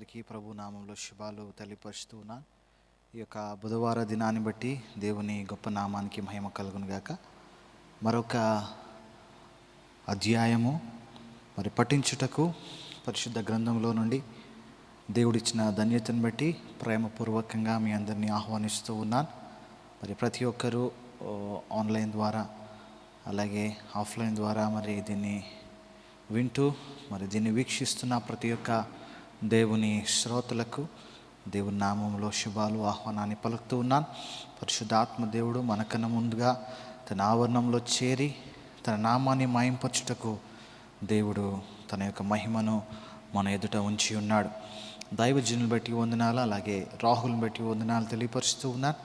అందరికీ ప్రభు నామంలో శుభాలు తెలియపరుస్తూ ఉన్నాను. ఈ యొక్క బుధవార దినాన్ని బట్టి దేవుని గొప్ప నామానికి మహిమ కలుగును గాక. మరొక అధ్యాయము మరి పఠించుటకు పరిశుద్ధ గ్రంథంలో నుండి దేవుడిచ్చిన ధన్యతను బట్టి ప్రేమపూర్వకంగా మీ అందరినీ ఆహ్వానిస్తూ ఉన్నాను. మరి ప్రతి ఒక్కరూ ఆన్లైన్ ద్వారా అలాగే ఆఫ్లైన్ ద్వారా మరి దీన్ని వింటూ మరి దీన్ని వీక్షిస్తున్న ప్రతి ఒక్క దేవుని శ్రోతలకు దేవుని నామంలో శుభాలు ఆహ్వానాన్ని పలుకుతూ ఉన్నాను. పరిశుద్ధాత్మ దేవుడు మనకన్నా ముందుగా తన ఆవరణంలో చేరి తన నామాన్ని మహింపరచుటకు దేవుడు తన యొక్క మహిమను మన ఎదుట ఉంచి ఉన్నాడు. దైవజనులు బట్టి వందనాలు, అలాగే రాహుల్ని బట్టి వందనాలు తెలియపరుస్తూ ఉన్నాను.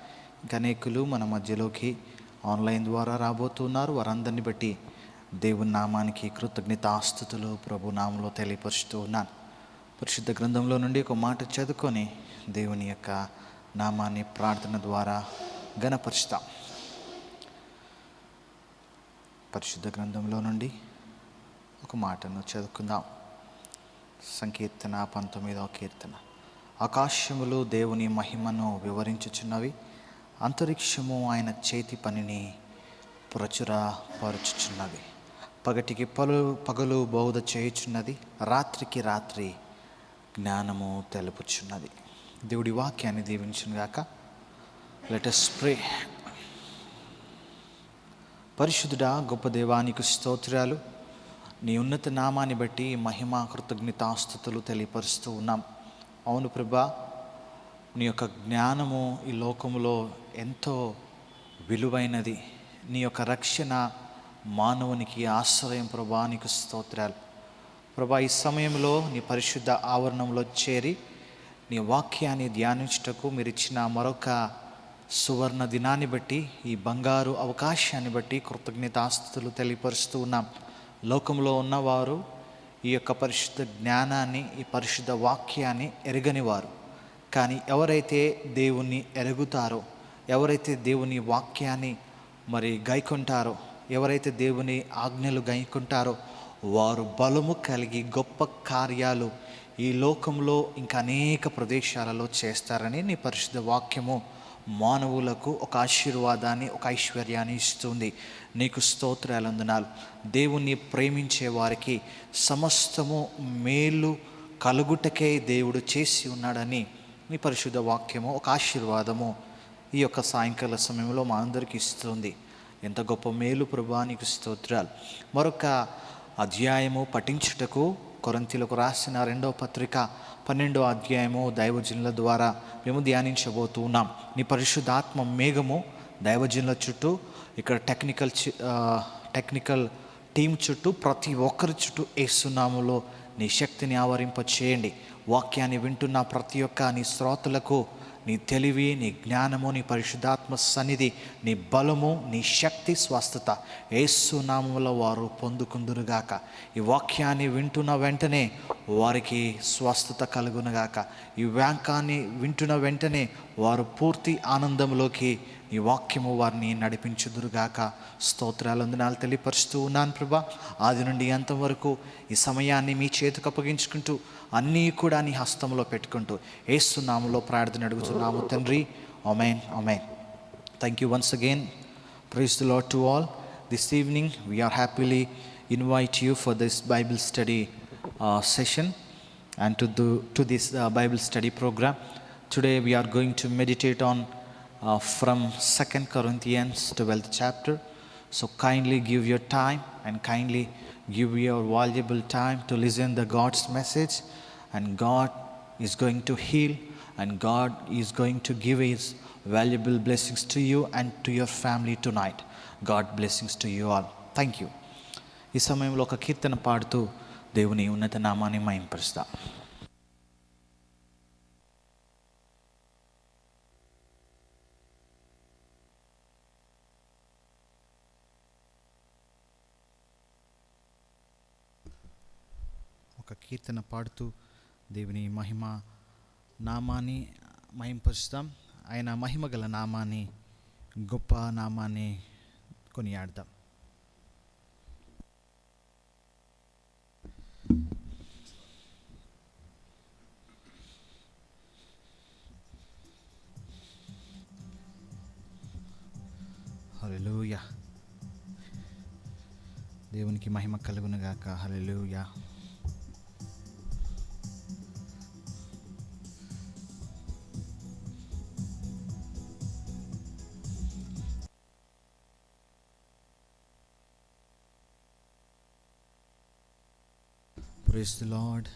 ఇంకా అనేకులు మన మధ్యలోకి ఆన్లైన్ ద్వారా రాబోతున్నారు. వారందరిని బట్టి దేవుని నామానికి కృతజ్ఞతాస్తుతులు ప్రభు నామంలో తెలియపరుస్తూ ఉన్నాను. పరిశుద్ధ గ్రంథంలో నుండి ఒక మాట చదువుకొని దేవుని యొక్క నామాన్ని ప్రార్థన ద్వారా ఘనపరుస్తాం. పరిశుద్ధ గ్రంథంలో నుండి ఒక మాటను చదువుకుందాం. సంకీర్తన 19వ కీర్తన. ఆకాశములు దేవుని మహిమను వివరించుచున్నవి, అంతరిక్షము ఆయన చేతి పనిని ప్రచురపరుచుచున్నవి. పగటికి పగలు బోధ చేయుచున్నది, రాత్రికి రాత్రి జ్ఞానము తెలుపుచున్నది. దేవుడి వాక్యాన్ని దీవించును గాక. Let us pray. పరిశుద్ధుడా, గొప్ప దేవానికి స్తోత్రాలు. నీ ఉన్నత నామాన్ని బట్టి మహిమ కృతజ్ఞతాస్తుతులు తెలియపరుస్తూ ఉన్నాం. అవును ప్రభా, నీ యొక్క జ్ఞానము ఈ లోకములో ఎంతో విలువైనది. నీ యొక్క రక్షణ మానవునికి ఆశ్రయం ప్రభా, నీకు స్తోత్రాలు ప్రభా. ఈ సమయంలో నీ పరిశుద్ధ ఆవరణంలో చేరి నీ వాక్యాన్ని ధ్యానించుటకు మీరు ఇచ్చిన మరొక సువర్ణ దినాన్ని బట్టి, ఈ బంగారు అవకాశాన్ని బట్టి కృతజ్ఞతాస్తుతులు తెలియపరుస్తూ ఉన్నాం. లోకంలో ఉన్నవారు ఈ యొక్క పరిశుద్ధ జ్ఞానాన్ని, ఈ పరిశుద్ధ వాక్యాన్ని ఎరగనివారు. కానీ ఎవరైతే దేవుణ్ణి ఎరుగుతారో, ఎవరైతే దేవుని వాక్యాన్ని మరి గైకొంటారో, ఎవరైతే దేవుని ఆజ్ఞలు గైకొంటారో వారు బలము కలిగి గొప్ప కార్యాలు ఈ లోకంలో ఇంకా అనేక ప్రదేశాలలో చేస్తారని నీ పరిశుద్ధ వాక్యము మానవులకు ఒక ఆశీర్వాదాన్ని, ఒక ఐశ్వర్యాన్ని ఇస్తుంది. నీకు స్తోత్రాలందనాలు. దేవుణ్ణి ప్రేమించే వారికి సమస్తము మేలు కలుగుటకే దేవుడు చేసి ఉన్నాడని నీ పరిశుద్ధ వాక్యము ఒక ఆశీర్వాదము ఈ యొక్క సాయంకాల సమయంలో మా అందరికీ ఇస్తుంది. ఎంత గొప్ప మేలు ప్రభువా, నీకు స్తోత్రాలు. మరొక అధ్యాయము పఠించుటకు కొరింథీయులకు రాసిన 2వ పత్రిక 12వ అధ్యాయము దైవజనుల ద్వారా మేము ధ్యానించబోతూ ఉన్నాం. నీ పరిశుద్ధాత్మ మేఘము దైవజనుల చుట్టూ, ఇక్కడ టెక్నికల్ టీం చుట్టూ, ప్రతి ఒక్కరి చుట్టూ యేసునామములో నీ శక్తిని ఆవరింప చేయండి. వాక్యాన్ని వింటున్న ప్రతి ఒక్క నీ శ్రోతలకు నీ తెలివి, నీ జ్ఞానము, నీ పరిశుద్ధాత్మ సన్నిధి, నీ బలము, నీ శక్తి, స్వస్థత యేసు నామములో వారు పొందుకుందురుగాక. ఈ వాక్యాన్ని వింటున్న వెంటనే వారికి స్వస్థత కలుగునుగాక. ఈ వాక్యాన్ని వింటున్న వెంటనే వారు పూర్తి ఆనందంలోకి ఈ వాక్యము వారిని నడిపించుదురుగాక. స్తోత్రాలందనాలు తెలియపరుస్తూ ఉన్నాను ప్రభా. ఆది నుండి అంతవరకు ఈ సమయాన్ని మీ చేతికి అప్పగించుకుంటూ అన్నీ కూడా నీ హస్తంలో పెట్టుకుంటూ యేసు నామములో ప్రార్థన అడుగుతున్నాము తండ్రి. ఆమేన్, ఆమేన్. Thank you once again. Praise the Lord to all. This evening we are happily invite you for this Bible study session and to this Bible study program. Today we are going to meditate on from 2 Corinthians 12th chapter. So kindly give your time and kindly give your valuable time to listen the God's message, and God is going to heal, and God is going to give his valuable blessings to you and to your family tonight. God blessings to you all. Thank you. ఈ సమయంలో ఒక కీర్తన పాడుతూ దేవుని ఉన్నత నామాన్ని మహింపరుస్తాం. ఒక కీర్తన పాడుతూ దేవుని మహిమ నామాన్ని మహింపరుస్తాం. ఆయన మహిమగల నామాన్ని, గొప్ప నామాన్ని కొనియాడదాం. హల్లెలూయా. దేవునికి మహిమ కలుగునుగాక. హల్లెలూయా. Praise the Lord.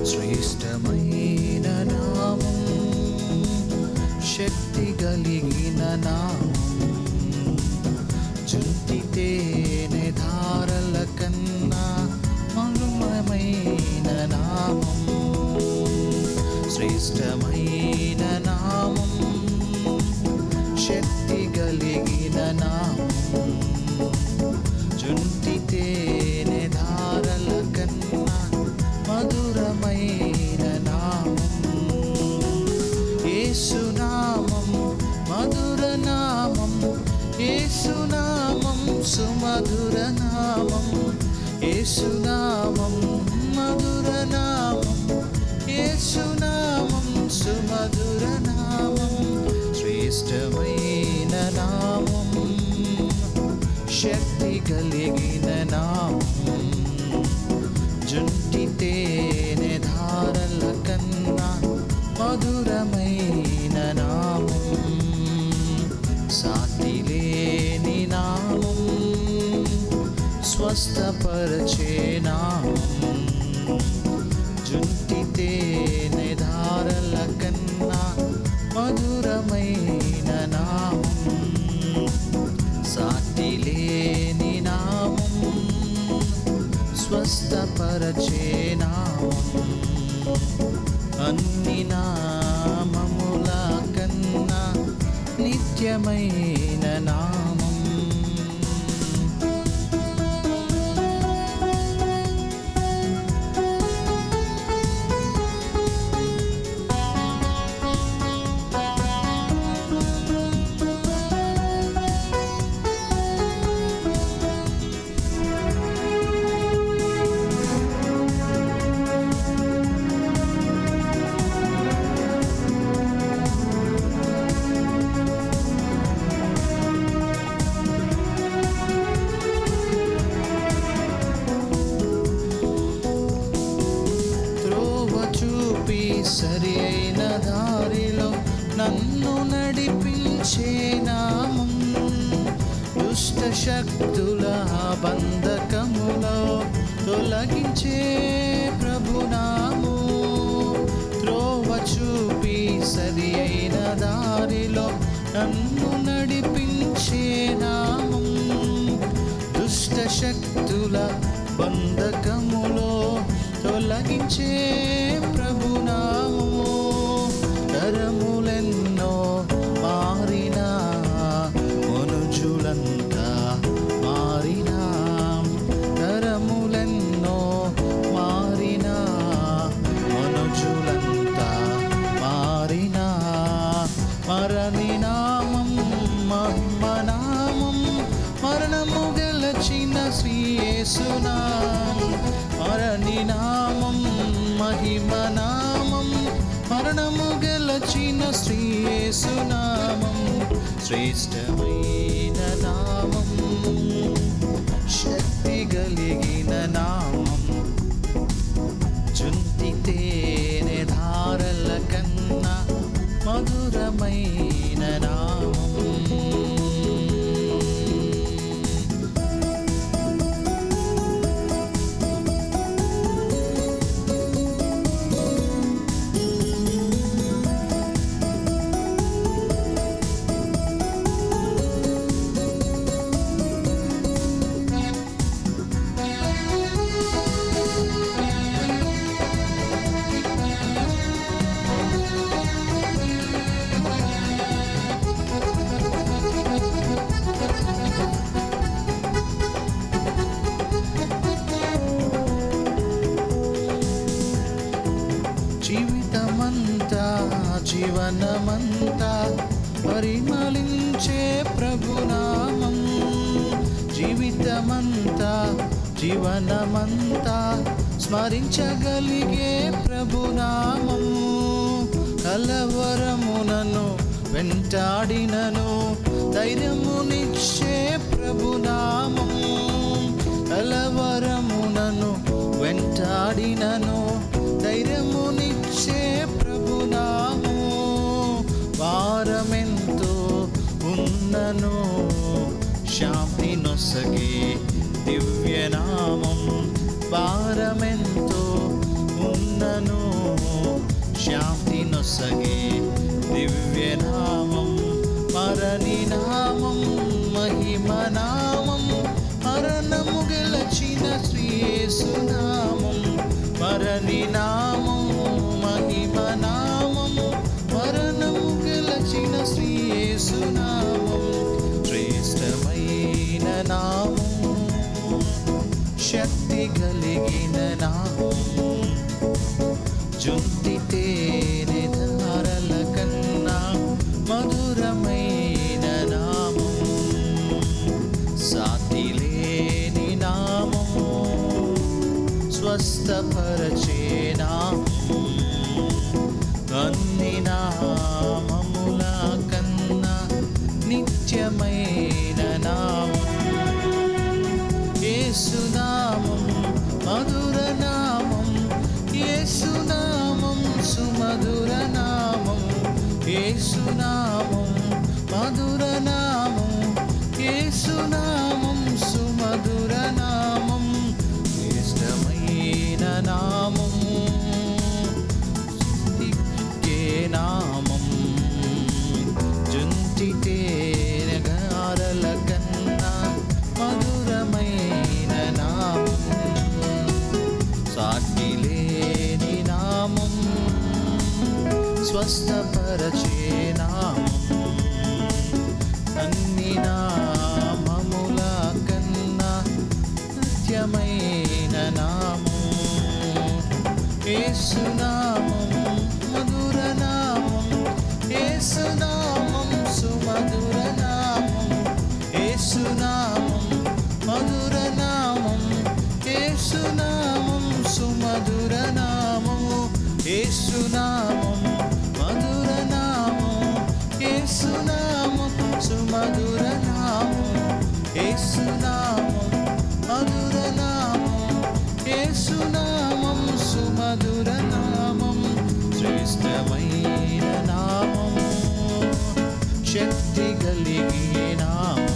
శ్రేష్టమైన నామం, శక్తి కలిగిన నామం, జుంటి తేనె ధారల కన్నా మధురమైన నామం. శ్రేష్టమైన నామం, శక్తి కలిగిన నామం, జుంటి తేనె ధారల కన్నా మధురమైన నామం. యేసునామం మధుర నామం, యేసునామం సుమధుర నామం, యేసునామం మధుర నామం, యేసునామం సుమధుర నామం. శ్రేష్టమైన నామం, శక్తి కలిగిన నామం, జుంటి తేనె ధారల కన్నా మధురమైన నామం. సాటి లేని నామం, స్వస్థపరచే నామం, జుంటి తేనె ధారల కన్నా మధురమైన నామం. సాటి లేని నామం, స్వస్థపరచే నామం, అన్ని నామముల కన్నా నిత్యమైన నామం. సరి అయిన దారిలో నన్ను నడిపించే నామం, దుష్ట శక్తుల బంధకములో తొలగించే ప్రభునాము. త్రోవ చూపి సరి అయిన దారిలో నన్ను నడిపించే నామం, దుష్ట శక్తుల బంధకములో తొలగించే ప్రభునామము. తరములెన్నో మారినా, మనుజులంతా మారినా, తరములెన్నో మారినా, మనుజులంతా మారినా, మరణి నామం మహిమనామం, మరణము గెలచిన శ్రీ యేసునామం. మరణి నామం మహిమనామం, మరణము గెలచిన శ్రీ యేసునామం. శ్రేష్టమైన నామం, శక్తి కలిగిన నామం, జుంటి తేనె ధారల కన్నా మధురమైన నామం. జీవనమంతా పరిమళించే ప్రభునామం. జీవితమంతా జీవనమంతా స్మరించగలిగే ప్రభునామం. కలవరమునను వెంటాడినను ధైర్యమునిచ్చే ప్రభునామం. కలవరమునను వెంటాడినను ధైర్యమునిచ్చే ప్రభునామం. భారమెంతో ఉన్నను శాంతి నొసగే దివ్యనామం. భారమెంతో ఉన్నను శాంతి నొసగే దివ్యనామం. మరణి నామం మహిమనామం. మరణము గెలచిన శ్రీయేసునామం. మరణి నామం మహిమనామం. మరణము గెలచిన శ్రీయేసునామం. శ్రేష్టమైన నామం, శక్తి కలిగిన నామం. జుంటి తేనె ధారల కన్నా మధురమైన నామం. సాటి లేని నామం, స్వస్థపరచే నామం. అన్ని నామముల కన్నా నిత్యమైన నామం. యేసునామం మధుర నామం. యేసునామం సుమధుర నామం. యేసునామం మధుర నామం. యేసునామం సుమధుర నామం. ఇష్టమైన నామం, దిక్కే నామం. జుంటి తేనె గారల కన్నా మధురమైన నామం. సాటి లేని నామం, స్వస్థపరచే నామం. అన్ని నామముల కన్నా నిత్యమైన నామం. యేసునామం మధుర నామం. యేసునామం సుమధుర నామం. యేసునామం మధుర నామం. యేసునామం సుమధుర నామం. యేసునామం మధుర నామం. యేసునామం సుమధుర నామం. యేసునామం మధుర నామం. యేసునామం సుమధుర నామం. శ్రేష్టమైన నామం, శక్తి కలిగే నామం.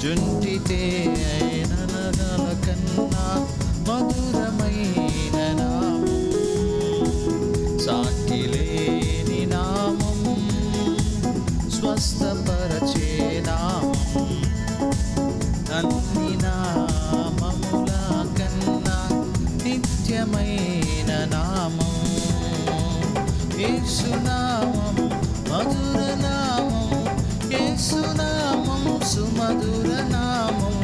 జుంటి తేనెల కన్నా మధురమైన నామం. సాటి లేని నామం, స్వస్థపరచే నామం. అన్ని నామముల కన్నా నిత్యమైన నామం. యేసునామం మధుర నామం. యేసునామం సుమధుర నామం.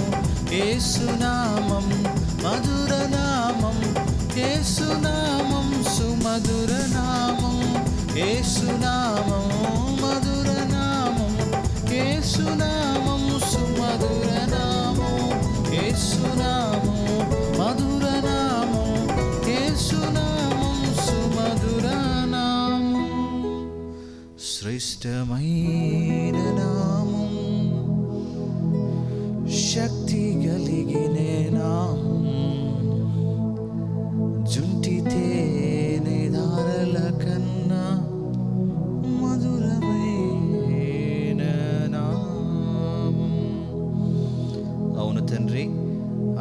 యేసునామం మధుర నామం. యేసునామం సుమధుర నామం. యేసునామం మధుర నామం. యేసునామం సుమధుర నామం. యేసునామం మధుర నామం. యేసునామం సుమధుర నామం. శ్రేష్టమైన నామం, శక్తి కలిగిన నామం. జుంటి తేనె ధారల కన్నా మధురమైన నామం. అవును తండ్రి,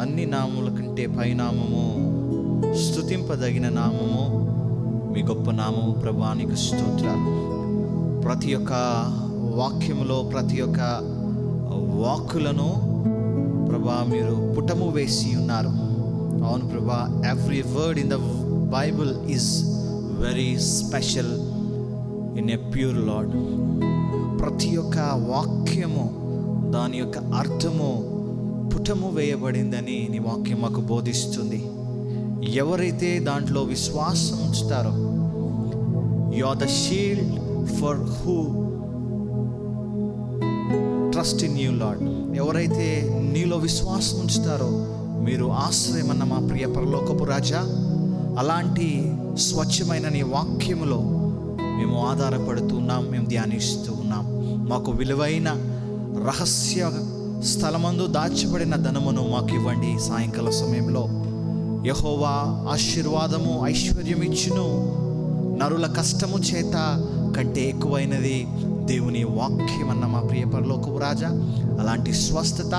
అన్ని నామముల కంటే పైనామము, స్తుతింపదగిన నామము మీ గొప్ప నామము ప్రభా. నీకు స్తోత్రాలు. ప్రతి ఒక్క వాక్యములో ప్రతి ఒక్క వాక్కులను ప్రభా మీరు పుటము వేసి ఉన్నారు. అవును ప్రభా, every word in the Bible is very special in a pure lord. ప్రతి ఒక్క వాక్యము దాని యొక్క అర్థము పుటము వేయబడిందని నీ వాక్యం మాకు బోధిస్తుంది. ఎవరైతే దాంట్లో విశ్వాసం ఉంచుతారో, you are the shield for who trust in you Lord. ఎవరైతే నీలో విశ్వాసం ఉంచుతారో మీరు ఆశ్రయమన్న మా ప్రియ పరలోకపు రాజా, అలాంటి స్వచ్ఛమైన నీ వాక్యములో మేము ఆధారపడుతూ ఉన్నాం, మేము ధ్యానిస్తూ ఉన్నాం. మాకు విలువైన రహస్య స్థలమందు దాచబడిన ధనమును మాకు ఇవ్వండి. సాయంకాల సమయంలో యెహోవా ఆశీర్వాదము ఐశ్వర్యం ఇచ్చును, నరుల కష్టము చేత కంటే ఎక్కువైనది దేవుని వాక్యం అన్న మా ప్రియ పరలోకపు రాజా. అలాంటి స్వస్థత,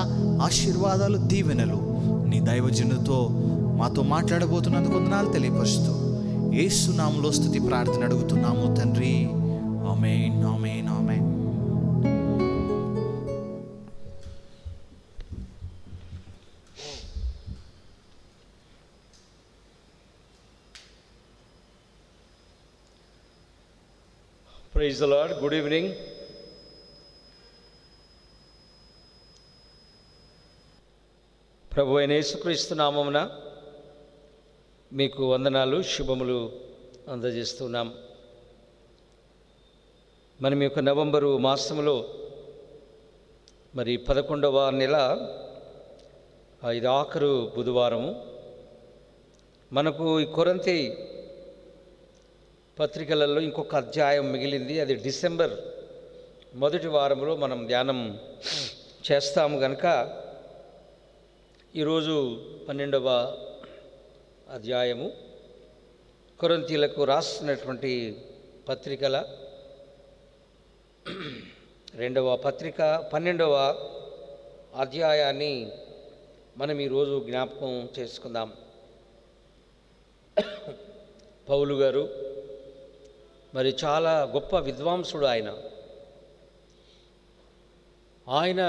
ఆశీర్వాదాలు, దీవెనలు నీ దైవజనుతో మాతో మాట్లాడబోతున్నందుకు వందనాలు తెలియపరుస్తూ యేసు నామములో స్తుతి ప్రార్థన అడుగుతున్నాము తండ్రి. ఆమేన్, ఆమేన్, ఆమేన్. Praise the Lord. Good evening. ప్రభు అయిన యేసుక్రీస్తు నామమున మీకు వందనాలు, శుభములు అందజేస్తున్నాం. మనం ఈ యొక్క నవంబరు మాసంలో మరి 11వ నెల, ఇది ఆఖరు బుధవారము. మనకు ఈ కొరింథీ పత్రికలలో ఇంకొక అధ్యాయం మిగిలింది. అది డిసెంబర్ మొదటి వారంలో మనం ధ్యానం చేస్తాము కనుక ఈరోజు 12వ అధ్యాయము, కొరింథీలకు రాసినటువంటి పత్రికల 2వ పత్రిక 12వ అధ్యాయాన్ని మనం ఈరోజు జ్ఞాపకం చేసుకుందాం. పౌలు గారు మరి చాలా గొప్ప విద్వాంసుడు. ఆయన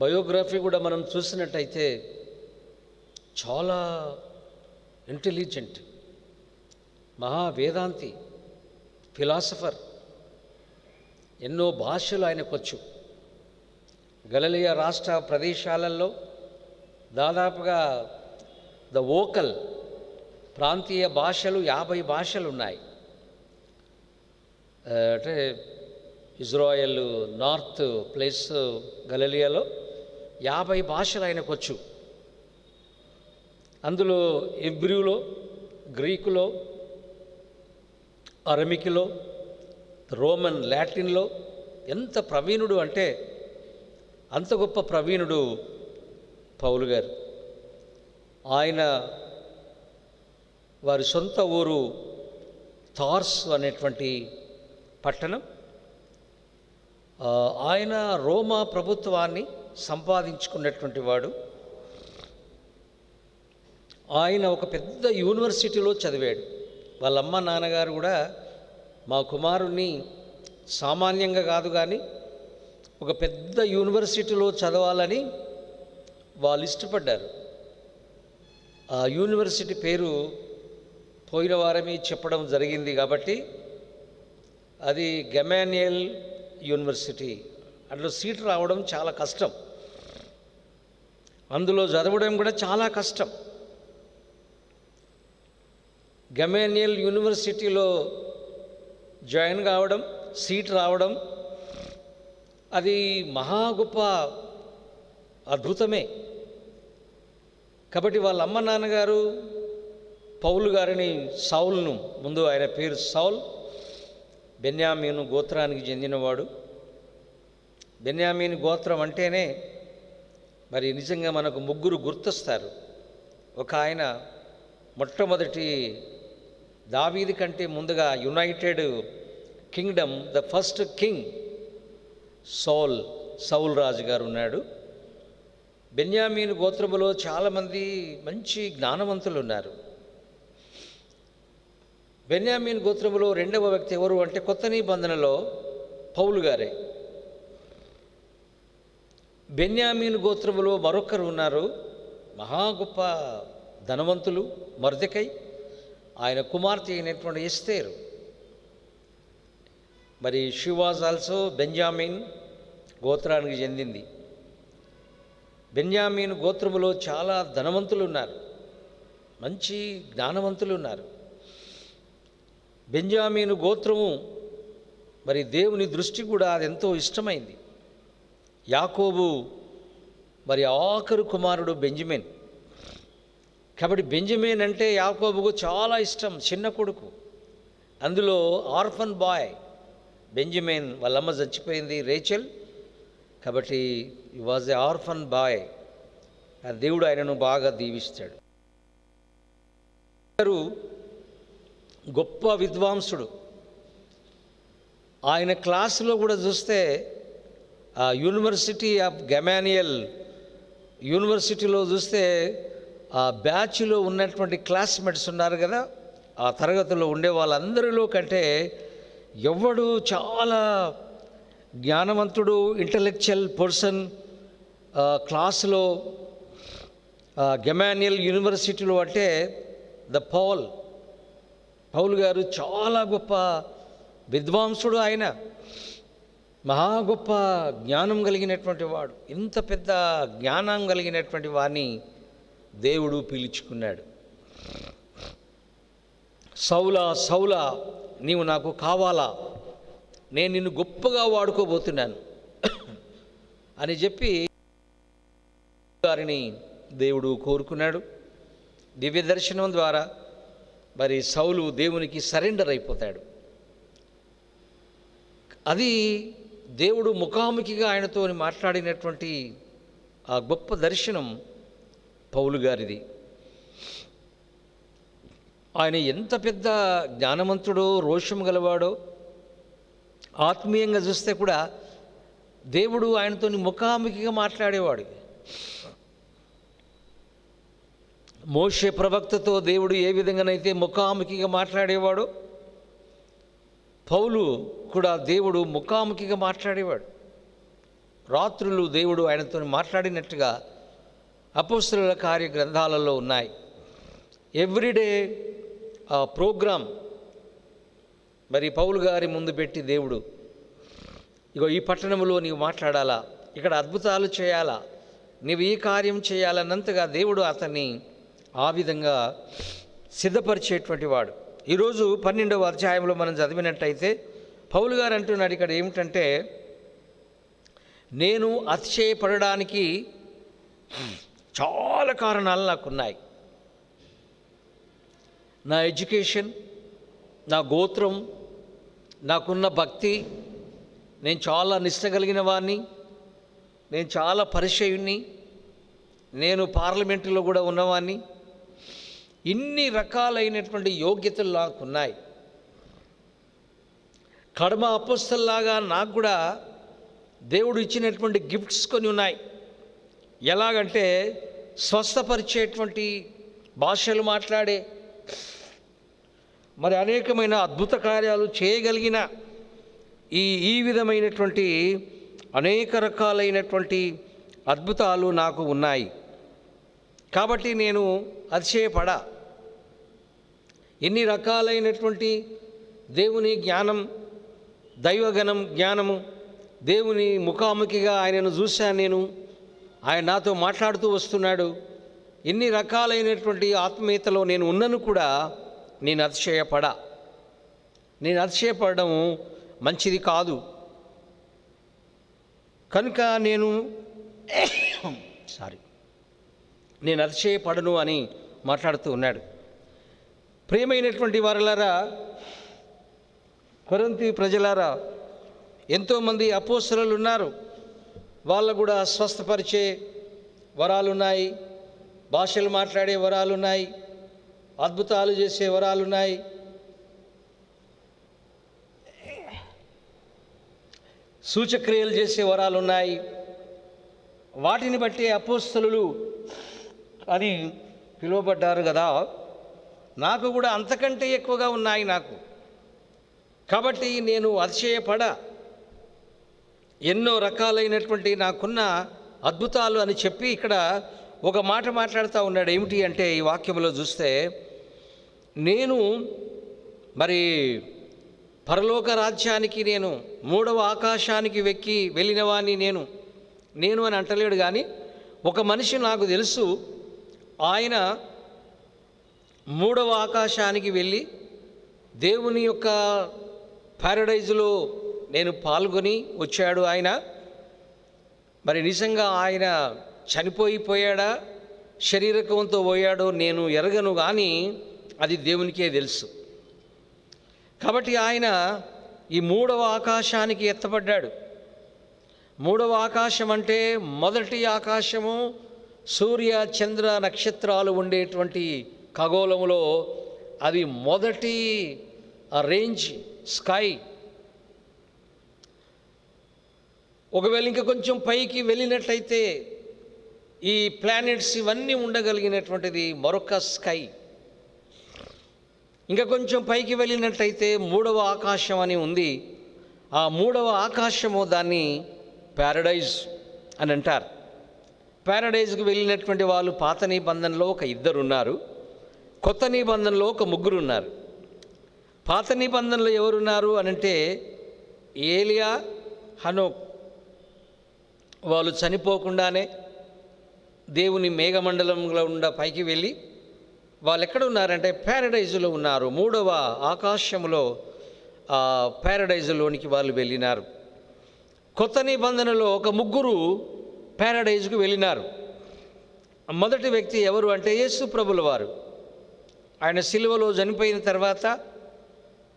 బయోగ్రఫీ కూడా మనం చూసినట్టయితే చాలా ఇంటెలిజెంట్, మహావేదాంతి, ఫిలాసఫర్. ఎన్నో భాషలు ఆయనకొచ్చు. గలిలయ రాష్ట్ర ప్రదేశాలలో దాదాపుగా వోకల్ ప్రాంతీయ భాషలు 50 భాషలు ఉన్నాయి. అంటే ఇజ్రాయెల్ నార్త్ ప్లేస్ గలిలయలో 50 భాషలు ఆయనకొచ్చు. అందులో హెబ్రీలో, గ్రీకులో, అరమికిలో, రోమన్ లాటిన్లో ఎంత ప్రవీణుడు అంటే అంత గొప్ప ప్రవీణుడు పౌలు గారు. ఆయన వారి సొంత ఊరు తార్స్ అనేటువంటి పట్టణం. ఆయన రోమా ప్రభుత్వాన్ని సంపాదించుకున్నటువంటి వాడు. ఆయన ఒక పెద్ద యూనివర్సిటీలో చదివాడు. వాళ్ళ అమ్మ నాన్నగారు కూడా మా కుమారుణ్ణి సామాన్యంగా కాదు కానీ ఒక పెద్ద యూనివర్సిటీలో చదవాలని వాళ్ళు ఇష్టపడ్డారు. ఆ యూనివర్సిటీ పేరు పోయిన వారమే చెప్పడం జరిగింది కాబట్టి అది గమానియల్ యూనివర్సిటీ. అందులో సీట్ రావడం చాలా కష్టం, అందులో చదవడం కూడా చాలా కష్టం. గమానియల్ యూనివర్సిటీలో జాయిన్ కావడం, సీట్ రావడం అది మహా గొప్ప అద్భుతమే. కాబట్టి వాళ్ళ అమ్మ నాన్నగారు పౌలు గారిని, సౌల్ను, ముందు ఆయన పేరు సౌల్, బెన్యామీను గోత్రానికి చెందినవాడు. బెన్యామీను గోత్రం అంటేనే మరి నిజంగా మనకు ముగ్గురు గుర్తొస్తారు. ఒక ఆయన మొట్టమొదటి దావీదు కంటే ముందుగా United Kingdom, the first king Saul రాజు గారు ఉన్నాడు. బెన్యామీను గోత్రములో చాలామంది మంచి జ్ఞానవంతులు ఉన్నారు. బెన్యామీను గోత్రములో రెండవ వ్యక్తి ఎవరు అంటే కొత్త నిబంధనలో పౌలు గారే. బెన్యామీను గోత్రములో మరొకరు ఉన్నారు, మహా గొప్ప ధనవంతులు, మొర్దెకై. ఆయన కుమార్తె అయినటువంటి ఎస్తేరు. మరి షీ వాజ్ ఆల్సో బెంజామిన్ గోత్రానికి చెందింది. బెన్యామీను గోత్రములో చాలా ధనవంతులు ఉన్నారు, మంచి జ్ఞానవంతులు ఉన్నారు. బెంజామీను గోత్రము మరి దేవుని దృష్టి కూడా అది ఎంతో ఇష్టమైంది. యాకోబు మరి ఆఖరు కుమారుడు బెంజమిన్. కాబట్టి బెంజమిన్ అంటే యాకోబుకు చాలా ఇష్టం, చిన్న కొడుకు. అందులో ఆర్ఫన్ బాయ్ బెంజమిన్, వాళ్ళమ్మ చచ్చిపోయింది రేచల్, కాబట్టి ఈ వాజ్ ఏ ఆర్ఫన్ బాయ్. దేవుడు ఆయనను బాగా దీవిస్తాడు. గొప్ప విద్వాంసుడు. ఆయన క్లాసులో కూడా చూస్తే యూనివర్సిటీ ఆఫ్ గమానియల్ యూనివర్సిటీలో చూస్తే ఆ బ్యాచ్లో ఉన్నటువంటి క్లాస్మేట్స్ ఉన్నారు కదా, ఆ తరగతిలో ఉండే వాళ్ళందరిలో కంటే ఎవడు చాలా జ్ఞానవంతుడు, ఇంటలెక్చువల్ పర్సన్ క్లాసులో గమానియల్ యూనివర్సిటీలో అంటే పౌలు గారు చాలా గొప్ప విద్వాంసుడు. ఆయన మహా గొప్ప జ్ఞానం కలిగినటువంటి వాడు. ఇంత పెద్ద జ్ఞానం కలిగినటువంటి వాడిని దేవుడు పిలుచుకున్నాడు. సౌలా సౌలా నీవు నాకు కావాలా, నేను నిన్ను గొప్పగా వాడుకోబోతున్నాను అని చెప్పి వారిని దేవుడు కోరుకున్నాడు. దివ్య దర్శనం ద్వారా మరి సౌలు దేవునికి సరెండర్ అయిపోతాడు. అది దేవుడు ముఖాముఖిగా ఆయనతో మాట్లాడినటువంటి ఆ గొప్ప దర్శనం పౌలు గారిది. ఆయన ఎంత పెద్ద జ్ఞానవంతుడో, రోషం గలవాడో, ఆత్మీయంగా చూస్తే కూడా దేవుడు ఆయనతో ముఖాముఖిగా మాట్లాడేవాడు. మోషే ప్రవక్తతో దేవుడు ఏ విధంగానైతే ముఖాముఖిగా మాట్లాడేవాడో, పౌలు కూడా దేవుడు ముఖాముఖిగా మాట్లాడేవాడు. రాత్రులు దేవుడు ఆయనతో మాట్లాడినట్టుగా అపోస్తలుల కార్య గ్రంథాలలో ఉన్నాయి. ఎవ్రీడే ప్రోగ్రామ్ మరి పౌలు గారి ముందు పెట్టి దేవుడు, ఇగో ఈ పట్టణంలో నీవు మాట్లాడాలా, ఇక్కడ అద్భుతాలు చేయాలా, నీవు ఈ కార్యం చేయాలన్నంతగా దేవుడు అతన్ని ఆ విధంగా సిద్ధపరిచేటువంటి వాడు. ఈరోజు 12వ అధ్యాయంలో మనం చదివినట్టయితే పౌలు గారు అంటున్నాడు ఇక్కడ ఏమిటంటే, నేను అతిశయపడడానికి చాలా కారణాలు నాకున్నాయి. నా ఎడ్యుకేషన్, నా గోత్రం, నాకున్న భక్తి, నేను చాలా నిష్ట కలిగిన వాడిని, నేను చాలా పరిచయుణ్ణి, నేను పార్లమెంటులో కూడా ఉన్నవాడిని, ఇన్ని రకాలైనటువంటి యోగ్యతలు నాకున్నాయి. కడమ అపోస్తల్లాగా నాకు కూడా దేవుడు ఇచ్చినటువంటి గిఫ్ట్స్ కొన్ని ఉన్నాయి. ఎలాగంటే స్వస్థపరిచేటువంటి భాషలు మాట్లాడే, మరి అనేకమైన అద్భుత కార్యాలు చేయగలిగిన ఈ విధమైనటువంటి అనేక రకాలైనటువంటి అద్భుతాలు నాకు ఉన్నాయి. కాబట్టి నేను అతిశయపడా. ఇన్ని రకాలైనటువంటి దేవుని జ్ఞానం, దైవగణం జ్ఞానము, దేవుని ముఖాముఖిగా ఆయనను చూశాను నేను, ఆయన నాతో మాట్లాడుతూ వస్తున్నాడు. ఇన్ని రకాలైనటువంటి ఆత్మీయతలో నేను ఉన్నను కూడా నేను అతిశయపడడం మంచిది కాదు. కనుక నేను అతిశయపడను అని మాట్లాడుతూ ఉన్నాడు. ప్రియమైనటువంటి వారలారా, కొరింథీ ప్రజలారా, ఎంతోమంది అపోస్తలులు ఉన్నారు. వాళ్ళు కూడా స్వస్థపరిచే వరాలున్నాయి, భాషలు మాట్లాడే వరాలున్నాయి, అద్భుతాలు చేసే వరాలున్నాయి. సూచక్రియలు చేసే వరాలున్నాయి. వాటిని బట్టి అపోస్తలులు అని పిలువబడ్డారు కదా. నాకు కూడా అంతకంటే ఎక్కువగా ఉన్నాయి నాకు. కాబట్టి నేను అతిశయపడ. ఎన్నో రకాలైనటువంటి నాకున్న అద్భుతాలు అని చెప్పి ఇక్కడ ఒక మాట మాట్లాడుతూ ఉన్నాడు. ఏమిటి అంటే ఈ వాక్యంలో చూస్తే, నేను మరి పరలోక రాజ్యానికి, నేను 3వ ఆకాశానికి వెళ్ళిన వాడిని నేను అని అంటలేడు. కానీ ఒక మనిషి నాకు తెలుసు, ఆయన 3వ ఆకాశానికి వెళ్ళి దేవుని యొక్క ప్యారడైజ్లో నేను పాల్గొని వచ్చాడు ఆయన. మరి నిజంగా ఆయన చనిపోయాడా, శరీరకంతో పోయాడో నేను ఎరగను, కానీ అది దేవునికే తెలుసు. కాబట్టి ఆయన ఈ 3వ ఆకాశానికి ఎత్తబడ్డాడు. 3వ ఆకాశం అంటే మొదటి ఆకాశము సూర్య చంద్ర నక్షత్రాలు ఉండేటువంటి ఖగోళములో అది మొదటి రేంజ్ స్కై. ఒకవేళ ఇంకా కొంచెం పైకి వెళ్ళినట్లయితే ఈ ప్లానెట్స్ ఇవన్నీ ఉండగలిగినటువంటిది మరొక స్కై. ఇంకా కొంచెం పైకి వెళ్ళినట్లయితే 3వ ఆకాశం అని ఉంది. ఆ 3వ ఆకాశము దాన్ని ప్యారడైజ్ అని అంటారు. ప్యారడైజ్కి వెళ్ళినటువంటి వాళ్ళు పాత నిబంధనలో ఒక 2 ఉన్నారు, కొత్త నిబంధనలో ఒక 3 ఉన్నారు. పాత నిబంధనలో ఎవరున్నారు అనంటే ఏలియా, హనోక్. వాళ్ళు చనిపోకుండానే దేవుని మేఘమండలంలో ఉండ పైకి వెళ్ళి వాళ్ళు ఎక్కడ ఉన్నారంటే ప్యారడైజులో ఉన్నారు. 3వ ఆకాశంలో ప్యారడైజులోనికి వాళ్ళు వెళ్ళినారు. కొత్త నిబంధనలో ఒక 3 ప్యారడైజ్కు వెళ్ళినారు. మొదటి వ్యక్తి ఎవరు అంటే యేసు ప్రభుల వారు. ఆయన సిలువలో చనిపోయిన తర్వాత,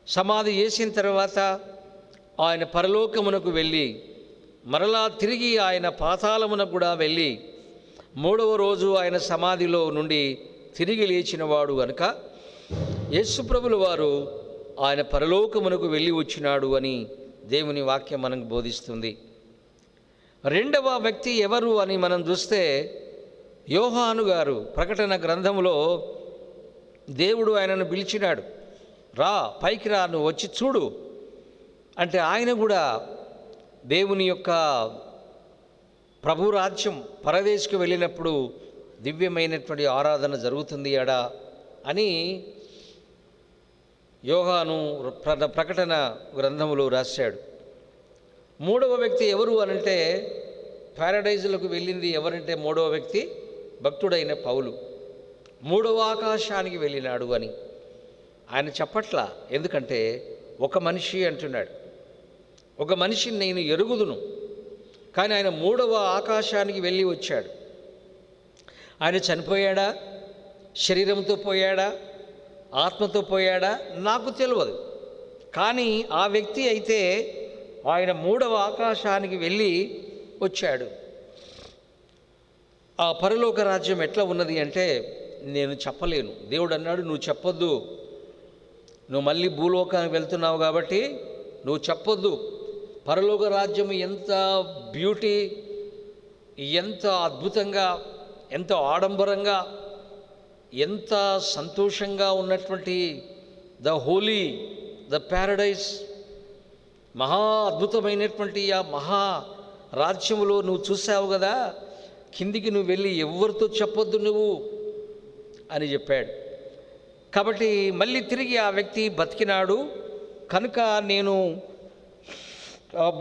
సమాధి చేసిన తర్వాత ఆయన పరలోకమునకు వెళ్ళి మరలా తిరిగి ఆయన పాతాళమునకు కూడా వెళ్ళి 3వ రోజు ఆయన సమాధిలో నుండి తిరిగి లేచినవాడు కనుక యేసు ప్రభుల వారు ఆయన పరలోకమునకు వెళ్ళి వచ్చినాడు అని దేవుని వాక్యం మనకు బోధిస్తుంది. 2వ వ్యక్తి ఎవరు అని మనం చూస్తే యోహాను గారు. ప్రకటన గ్రంథంలో దేవుడు ఆయనను పిలిచినాడు, రా పైకి రా, నువ్వు వచ్చి చూడు అంటే ఆయన కూడా దేవుని యొక్క ప్రభు రాజ్యం పరదేశకు వెళ్ళినప్పుడు దివ్యమైనటువంటి ఆరాధన జరుగుతుంది అడా అని యోహాను ప్రకటన గ్రంథములో రాశాడు. 3వ వ్యక్తి ఎవరు అనంటే ప్యారడైజులకు వెళ్ళింది ఎవరంటే 3వ వ్యక్తి భక్తుడైన పౌలు. 3వ ఆకాశానికి వెళ్ళినాడు అని ఆయన చెప్పట్లా. ఎందుకంటే ఒక మనిషి అంటున్నాడు, ఒక మనిషిని నేను ఎరుగుదును, కానీ ఆయన 3వ ఆకాశానికి వెళ్ళి వచ్చాడు. ఆయన చనిపోయాడా, శరీరంతో పోయాడా, ఆత్మతో పోయాడా నాకు తెలియదు, కానీ ఆ వ్యక్తి అయితే ఆయన 3వ ఆకాశానికి వెళ్ళి వచ్చాడు. ఆ పరలోక రాజ్యం ఎట్లా ఉన్నది అంటే నేను చెప్పలేను. దేవుడు అన్నాడు, నువ్వు చెప్పొద్దు, నువ్వు మళ్ళీ భూలోకానికి వెళ్తున్నావు కాబట్టి నువ్వు చెప్పొద్దు. పరలోక రాజ్యం ఎంత బ్యూటీ, ఎంత అద్భుతంగా, ఎంత ఆడంబరంగా, ఎంత సంతోషంగా ఉన్నటువంటి ద హోలీ, ద ప్యారడైజ్, మహా అద్భుతమైనటువంటి ఆ మహా రాజ్యములో నువ్వు చూసావు కదా, కిందికి నువ్వు వెళ్ళి ఎవరితో చెప్పొద్దు నువ్వు అని చెప్పాడు. కాబట్టి మళ్ళీ తిరిగి ఆ వ్యక్తి బతికినాడు కనుక నేను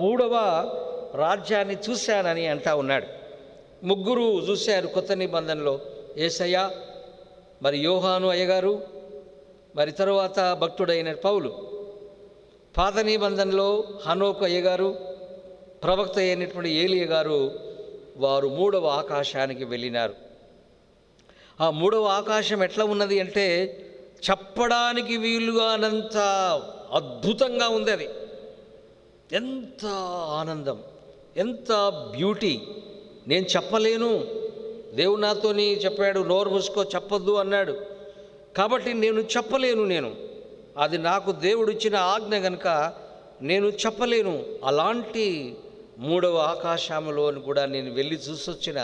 3వ రాజ్యాన్ని చూశానని అంటా ఉన్నాడు. 3 చూశారు కొత్త నిబంధనలో, యేసయ్య, మరి యోహాను అయ్యగారు, మరి తరువాత భక్తుడైన పౌలు. పాత నిబంధనలో హనోకు అయ్యగారు, ప్రవక్త అయినటువంటి ఏలియా గారు, వారు 3వ ఆకాశానికి వెళ్ళినారు. ఆ 3వ ఆకాశం ఎట్లా ఉన్నది అంటే చెప్పడానికి వీలుగానంత అద్భుతంగా ఉంది. అది ఎంత ఆనందం, ఎంత బ్యూటీ, నేను చెప్పలేను. దేవుడు నాతోని చెప్పాడు, నోరు మూసుకో చెప్పొద్దు అన్నాడు. కాబట్టి నేను చెప్పలేను, అది నాకు దేవుడు ఇచ్చిన ఆజ్ఞ కనుక నేను చెప్పలేను. అలాంటి 3వ ఆకాశంలోని కూడా నేను వెళ్ళి చూసొచ్చిన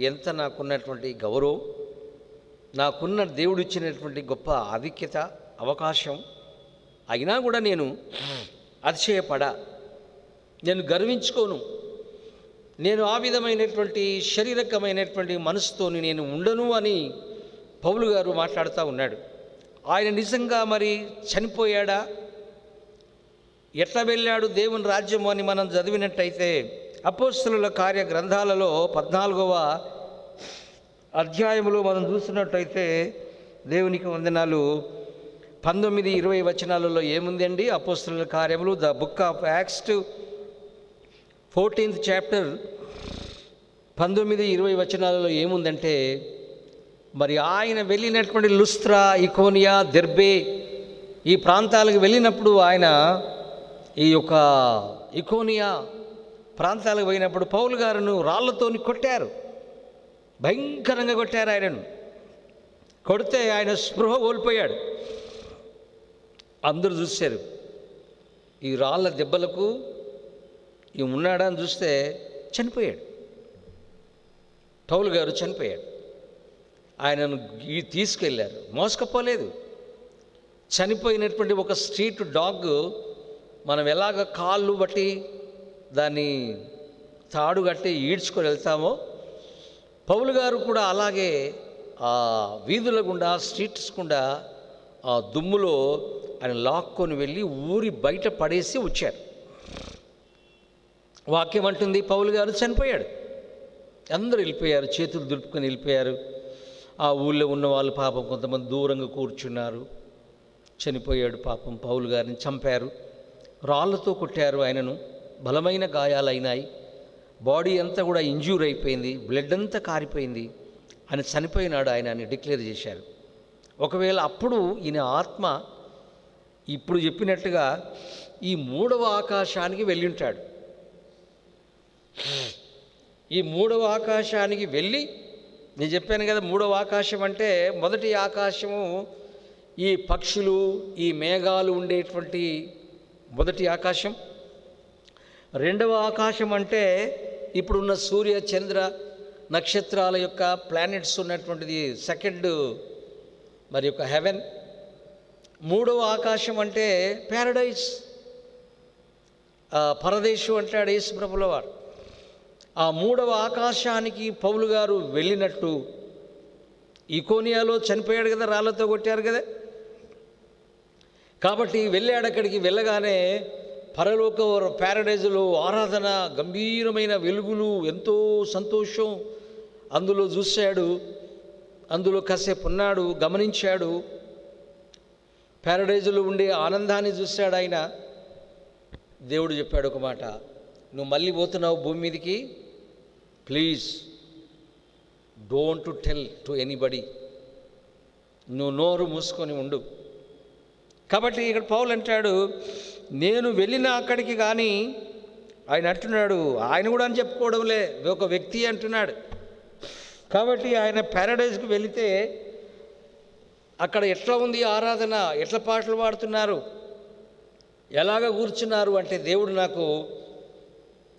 ఎంత నాకున్నటువంటి గౌరవం, నాకున్న దేవుడు ఇచ్చినటువంటి గొప్ప ఆధిక్యత, అవకాశం, అయినా కూడా నేను అతిశయపడా, నేను గర్వించుకోను. నేను ఆ విధమైనటువంటి శారీరకమైనటువంటి మనసుతోని నేను ఉండను అని పౌలు గారు మాట్లాడుతూ ఉన్నాడు. ఆయన నిజంగా మరి చనిపోయాడా, ఎట్లా వెళ్ళాడు దేవుని రాజ్యము అని మనం చదివినట్టయితే అపోస్తలుల కార్య గ్రంథాలలో 14వ అధ్యాయంలో మనం చూసినట్టయితే, దేవునికి వందనాలు, 19-20 వచనాలలో ఏముందండి? అపోస్తలుల కార్యములు, the book of acts 14th chapter 19-20 వచనాలలో ఏముందంటే, మరి ఆయన వెళ్ళినటువంటి లుస్త్రా, ఇకోనియా, దెర్బే ఈ ప్రాంతాలకు వెళ్ళినప్పుడు ఆయన ఈ యొక్క ఇకోనియా ప్రాంతాలకు పోయినప్పుడు పౌలు గారును రాళ్లతోని కొట్టారు, భయంకరంగా కొట్టారు ఆయనను. కొడితే ఆయన స్పృహ కోల్పోయాడు. అందరూ చూశారు, ఈ రాళ్ళ దెబ్బలకు ఈ ఉన్నాడా అని చూస్తే చనిపోయాడు. పౌలు గారు చనిపోయాడు. ఆయనను తీసుకెళ్ళారు, మోసుకపోలేదు. చనిపోయినటువంటి ఒక స్ట్రీట్ డాగ్ మనం ఎలాగ కాళ్ళు బట్టి దాన్ని తాడు కట్టి ఈడ్చుకొని వెళ్తామో, పౌలు గారు కూడా అలాగే ఆ వీధుల గుండా, స్ట్రీట్స్ గుండా ఆ దుమ్ములో ఆయన లాక్కొని వెళ్ళి ఊరి బయట పడేసి వచ్చారు. వాక్యం అంటుంది పౌలు గారు చనిపోయాడు. అందరూ వెళ్ళిపోయారు, చేతులు దులుపుకొని వెళ్ళిపోయారు. ఆ ఊళ్ళో ఉన్న వాళ్ళు పాపం కొంతమంది దూరంగా కూర్చున్నారు. చనిపోయాడు పాపం, పౌలు గారిని చంపారు, రాళ్ళతో కొట్టారు, ఆయనను బలమైన గాయాలైనాయి, బాడీ అంతా కూడా ఇంజ్యూర్ అయిపోయింది, బ్లడ్ అంతా కారిపోయింది, ఆయన చనిపోయినాడు ఆయన అని డిక్లేర్ చేశారు. ఒకవేళ అప్పుడు ఈయన ఆత్మ ఇప్పుడు చెప్పినట్టుగా ఈ 3వ ఆకాశానికి వెళ్ళి ఉంటాడు. ఈ 3వ ఆకాశానికి వెళ్ళి, నేను చెప్పాను కదా 3వ ఆకాశం అంటే, మొదటి ఆకాశము ఈ పక్షులు, ఈ మేఘాలు ఉండేటువంటి మొదటి ఆకాశం. 2వ ఆకాశం అంటే ఇప్పుడున్న సూర్య, చంద్ర, నక్షత్రాల యొక్క ప్లానెట్స్ ఉన్నటువంటిది సెకండ్ మరి యొక్క హెవెన్. 3వ ఆకాశం అంటే ప్యారడైజ్, పరదేశం అంటాడు యేసు ప్రభుల వారు. ఆ 3వ ఆకాశానికి పౌలు గారు వెళ్ళినట్టు, ఇకోనియాలో చనిపోయాడు కదా, రాళ్ళతో కొట్టారు కదా, కాబట్టి వెళ్ళాడు. అక్కడికి వెళ్ళగానే పరలోక ప్యారడైజ్లో ఆరాధన, గంభీరమైన వెలుగులు, ఎంతో సంతోషం అందులో చూశాడు. అందులో కాసేపు ఉన్నాడు, గమనించాడు, ప్యారడైజ్లో ఉండే ఆనందాన్ని చూశాడు ఆయన. దేవుడు చెప్పాడు ఒక మాట, నువ్వు మళ్ళీ పోతున్నావు భూమి మీదకి, please don't tell to anybody, నువ్వు నోరు మూసుకొని ఉండు. కాబట్టి ఇక్కడ పౌలు అంటాడు, నేను వెళ్ళిన అక్కడికి, కానీ ఆయన అంటున్నాడు, ఆయన కూడా అని చెప్పుకోవడంలే, ఒక వ్యక్తి అంటున్నాడు. కాబట్టి ఆయన ప్యారడైజ్కి వెళితే అక్కడ ఎట్లా ఉంది ఆరాధన, ఎట్లా పాటలు పాడుతున్నారు, ఎలాగ కూర్చున్నారు అంటే, దేవుడు నాకు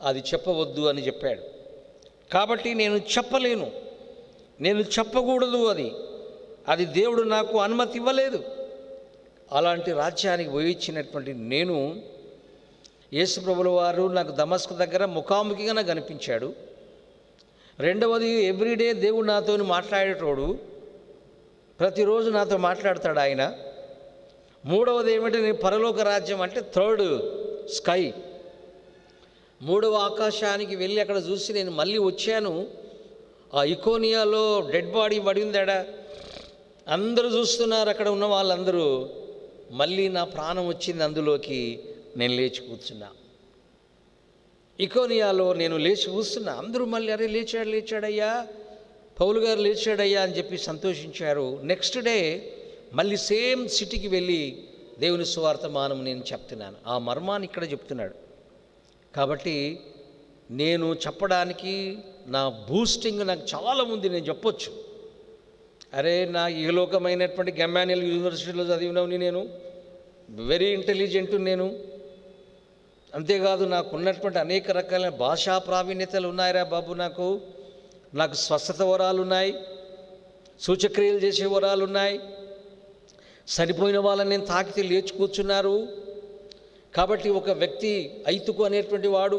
అది చెప్పవద్దు అని చెప్పాడు. కాబట్టి నేను చెప్పలేను, నేను చెప్పకూడదు, అది దేవుడు నాకు అనుమతి ఇవ్వలేదు. అలాంటి రాజ్యానికి పోయిచ్చినటువంటి నేను, యేసు ప్రభుల వారు నాకు దమస్కు దగ్గర ముఖాముఖిగా నాకు కనిపించాడు. 2వది, ఎవ్రీడే దేవుడు నాతో మాట్లాడేటోడు, ప్రతిరోజు నాతో మాట్లాడతాడు ఆయన. 3వది ఏమిటి, నేను పరలోక రాజ్యం అంటే థర్డ్ స్కై, 3వ ఆకాశానికి వెళ్ళి అక్కడ చూసి నేను మళ్ళీ వచ్చాను. ఆ ఇకోనియాలో డెడ్ బాడీ పడి ఉందాడా, అందరూ చూస్తున్నారు, అక్కడ ఉన్న వాళ్ళందరూ. మళ్ళీ నా ప్రాణం వచ్చింది అందులోకి, నేను లేచి కూర్చున్నా. ఇకోనియాలో నేను లేచి కూర్చున్నా, అందరూ మళ్ళీ అరే లేచాడయ్యా, పౌలు గారు లేచాడయ్యా అని చెప్పి సంతోషించారు. నెక్స్ట్ డే మళ్ళీ సేమ్ సిటీకి వెళ్ళి దేవుని సువార్తమానం నేను చెప్తున్నాను. ఆ మర్మాన్ని ఇక్కడ చెప్తున్నాడు. కాబట్టి నేను చెప్పడానికి నా బూస్టింగ్ నాకు చాలా ఉంది, నేను చెప్పొచ్చు. అరే నా ఇహలోకమైనటువంటి గమ్యానియల్ యూనివర్సిటీలో చదివినవుని, నేను వెరీ ఇంటెలిజెంట్, నేను అంతేకాదు నాకు ఉన్నటువంటి అనేక రకాలైన భాషా ప్రావీణ్యతలు ఉన్నాయిరా బాబు, నాకు స్వస్థత వరాలు ఉన్నాయి, సూచక్రియలు చేసే వరాలు ఉన్నాయి, చనిపోయిన వాళ్ళని నేను తాకితే లేచి కూర్చున్నారు. కాబట్టి ఒక వ్యక్తి ఐతుకు అనేటువంటి వాడు